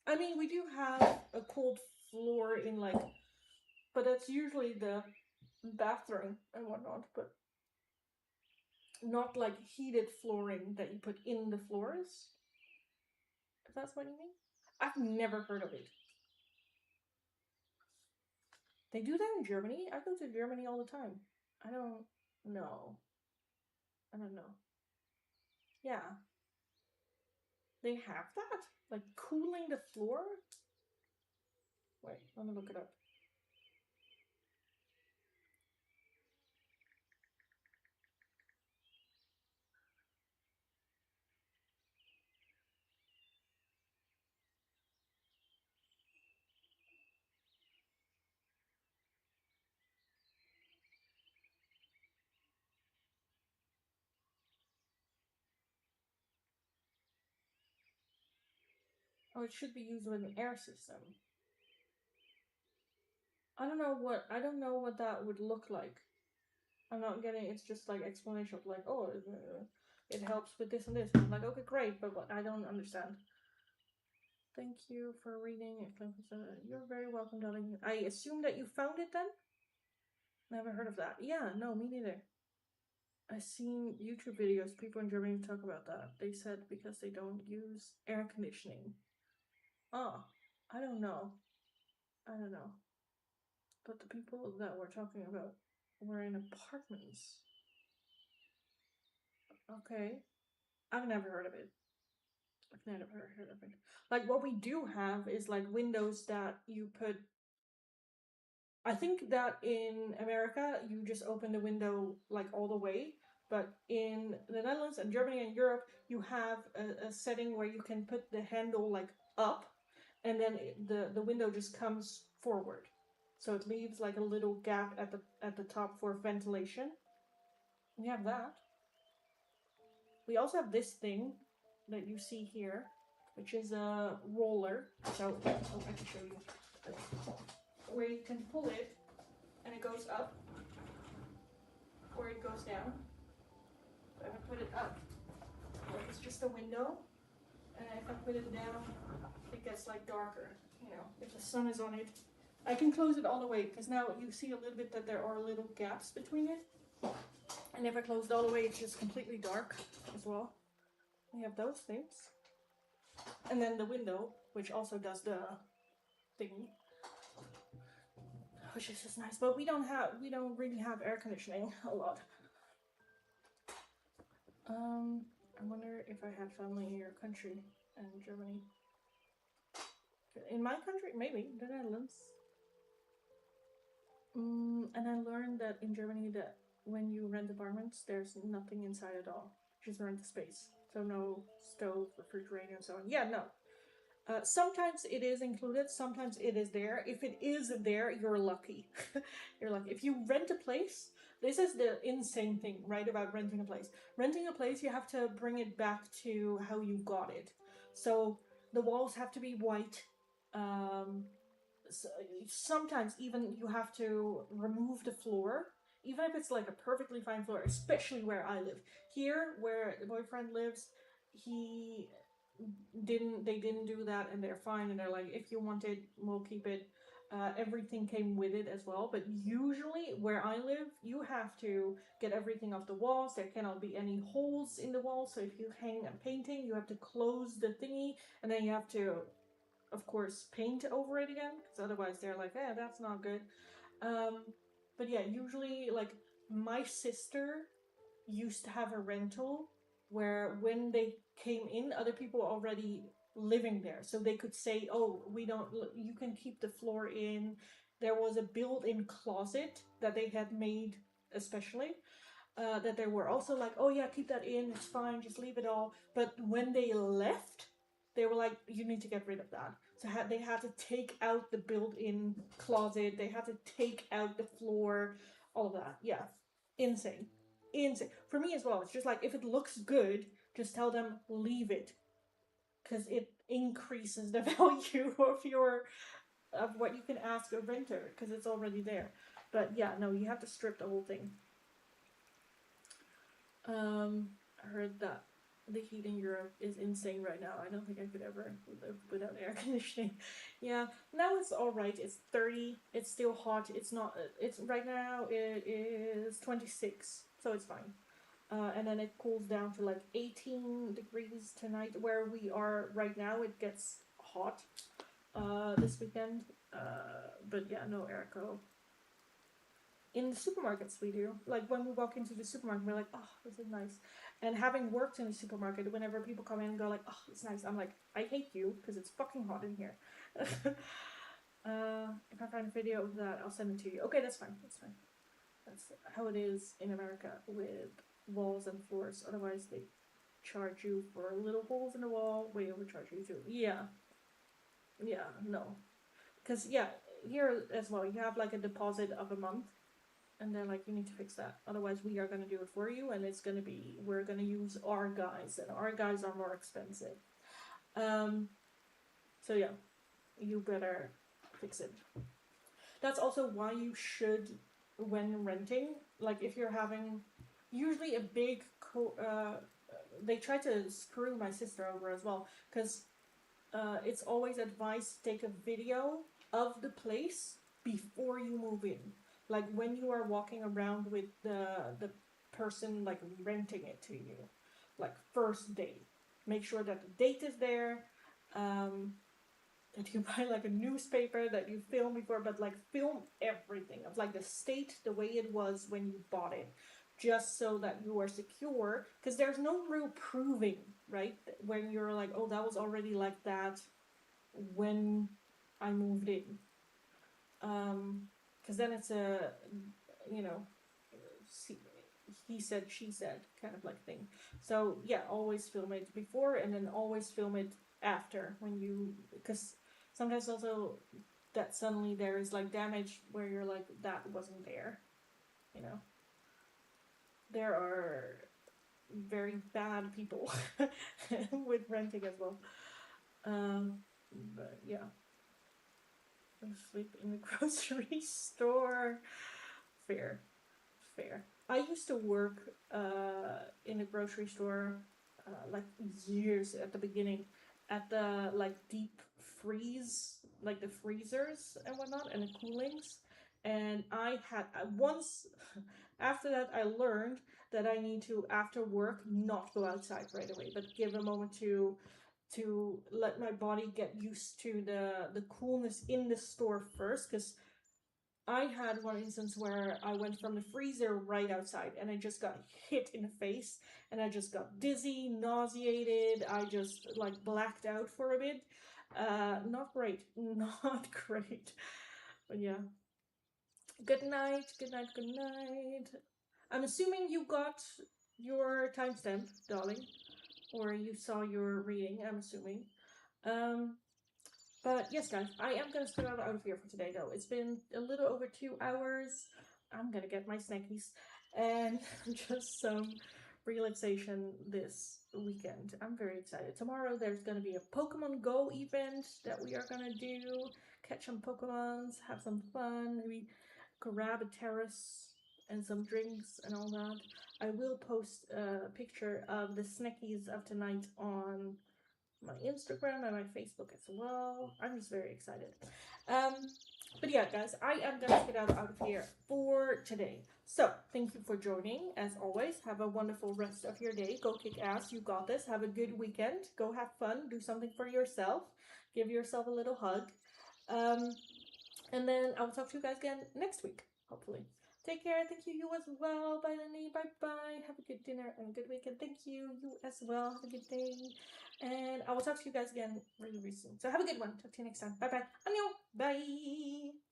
I mean, we do have a cold floor in like, but that's usually the bathroom and whatnot, but not like heated flooring that you put in the floors. If that's what you mean. I've never heard of it. They do that in Germany? I go to Germany all the time. I don't know. I don't know. Yeah. They have that? Like cooling the floor? Wait, let me look it up. Oh, it should be used with an air system. I don't know what that would look like. I'm not getting it's just like explanation of like, oh, it helps with this and this. I'm like, okay, great, but what I don't understand. Thank you for reading. You're very welcome, darling. I assume that you found it then? Never heard of that. Yeah, no, me neither. I've seen YouTube videos, people in Germany talk about that. They said because they don't use air conditioning. Oh, I don't know. I don't know. But the people that we're talking about were in apartments. Okay. I've never heard of it. I've never heard of it. Like what we do have is like windows that you put I think that in America, you just open the window like all the way. But in the Netherlands and Germany and Europe, you have a setting where you can put the handle like up, and then the window just comes forward, so it leaves like a little gap at the top for ventilation. We have that. We also have this thing that you see here, which is a roller. So oh, I can show you where you can pull it and it goes up or it goes down. So if I put it up, like it's just a window, and if I put it down, it gets like darker. You know, if the sun is on it, I can close it all the way because now you see a little bit that there are little gaps between it. And if I close it all the way, it's just completely dark as well. We have those things, and then the window, which also does the thing, which is just nice. But we don't really have air conditioning a lot. I wonder if I have family in your country and Germany. In my country, maybe the Netherlands. And I learned that in Germany that when you rent apartments, there's nothing inside at all. You just rent the space, so no stove, refrigerator, and so on. Yeah, no. Sometimes it is included. Sometimes it is there. If it is there, you're lucky. You're lucky. If you rent a place, this is the insane thing, right? About renting a place. Renting a place, you have to bring it back to how you got it. So the walls have to be white. Um, sometimes even you have to remove the floor, even if it's like a perfectly fine floor, especially where I live. Here, where the boyfriend lives, he they didn't do that, and they're fine, and they're like, if you want it, we'll keep it. Everything came with it as well, but usually where I live, you have to get everything off the walls. There cannot be any holes in the walls, so if you hang a painting, you have to close the thingy, and then you have to, of course, paint over it again, because otherwise they're like, eh, that's not good. um but yeah, usually, like, my sister used to have a rental where when they came in, other people already living there, so they could say, oh, we don't, you can keep the floor in. There was a built-in closet that they had made especially, that they were also like, oh yeah, keep that in, it's fine, just leave it all. But when they left, they were like, you need to get rid of that. So they had to take out the built-in closet, they had to take out the floor, all of that. Yeah, insane, insane for me as well. It's just like, if it looks good, just tell them leave it, because it increases the value of what you can ask a renter, because it's already there. But yeah, no, you have to strip the whole thing. I heard that the heat in Europe is insane right now. I don't think I could ever live without air conditioning. Yeah, now it's all right. It's 30. It's still hot. It's not. It's right now. It is 26, so it's fine. And then it cools down to like 18 degrees tonight. Where we are right now, it gets hot. This weekend. But yeah, no airco. In the supermarkets, we do. Like, when we walk into the supermarket, we're like, oh, this is nice. And having worked in a supermarket, whenever people come in and go like, oh, it's nice, I'm like, I hate you because it's fucking hot in here. If I find a video of that, I'll send it to you. Okay, that's fine. That's fine. That's how it is in America with walls and floors. Otherwise, they charge you for little holes in the wall. Way overcharge you too. Yeah. Yeah. No. Because yeah, here as well, you have like a deposit of a month, and they're like, you need to fix that, otherwise we are going to do it for you, and it's going to be, we're going to use our guys, and our guys are more expensive. So yeah, you better fix it. That's also why you should, when renting, like, if you're having usually a big they try to screw my sister over as well, because it's always advised to take a video of the place before you move in. Like, when you are walking around with the person like renting it to you, like first date, make sure that the date is there. That you buy like a newspaper, that you film before, but like film everything of like the state, the way it was when you bought it, just so that you are secure, because there's no real proving, right, when you're like, oh, that was already like that when I moved in. Because then it's a, you know, he said, she said kind of like thing. So yeah, always film it before, and then always film it after, when you, because sometimes also that suddenly there is like damage where you're like, that wasn't there, you know. There are very bad people with renting as well. But yeah, I sleep in the grocery store. Fair, fair. I used to work in a grocery store like years at the beginning, at the like deep freeze, like the freezers and whatnot, and the coolings. And I had once after that, I learned that I need to, after work, not go outside right away, but give a moment to let my body get used to the coolness in the store first, because I had one instance where I went from the freezer right outside, and I just got hit in the face, and I just got dizzy, nauseated. I just like blacked out for a bit. Not great. Not great. But yeah. Good night. Good night. Good night. I'm assuming you got your timestamp, darling, or you saw your reading. I'm assuming. Um, but yes, guys, I am gonna scoot out of here for today, though. It's been a little over 2 hours. I'm gonna get my snackies and just some relaxation this weekend. I'm very excited. Tomorrow there's gonna be a Pokemon Go event that we are gonna do. catch some Pokemons, have some fun, maybe grab a terrace and some drinks and all that. I will post a picture of the snackies of tonight on my Instagram and my Facebook as well. I'm just very excited. But yeah, guys, I am gonna get out of here for today. So thank you for joining. As always, have a wonderful rest of your day. Go kick ass. You got this. Have a good weekend. Go have fun. Do something for yourself. Give yourself a little hug. And then I will talk to you guys again next week, hopefully. Take care. Thank you. You as well. Bye, Lenny. Bye bye. Have a good dinner and a good weekend. Thank you. You as well. Have a good day. And I will talk to you guys again really, really soon. So have a good one. Talk to you next time. Bye bye. Annyeong. Bye.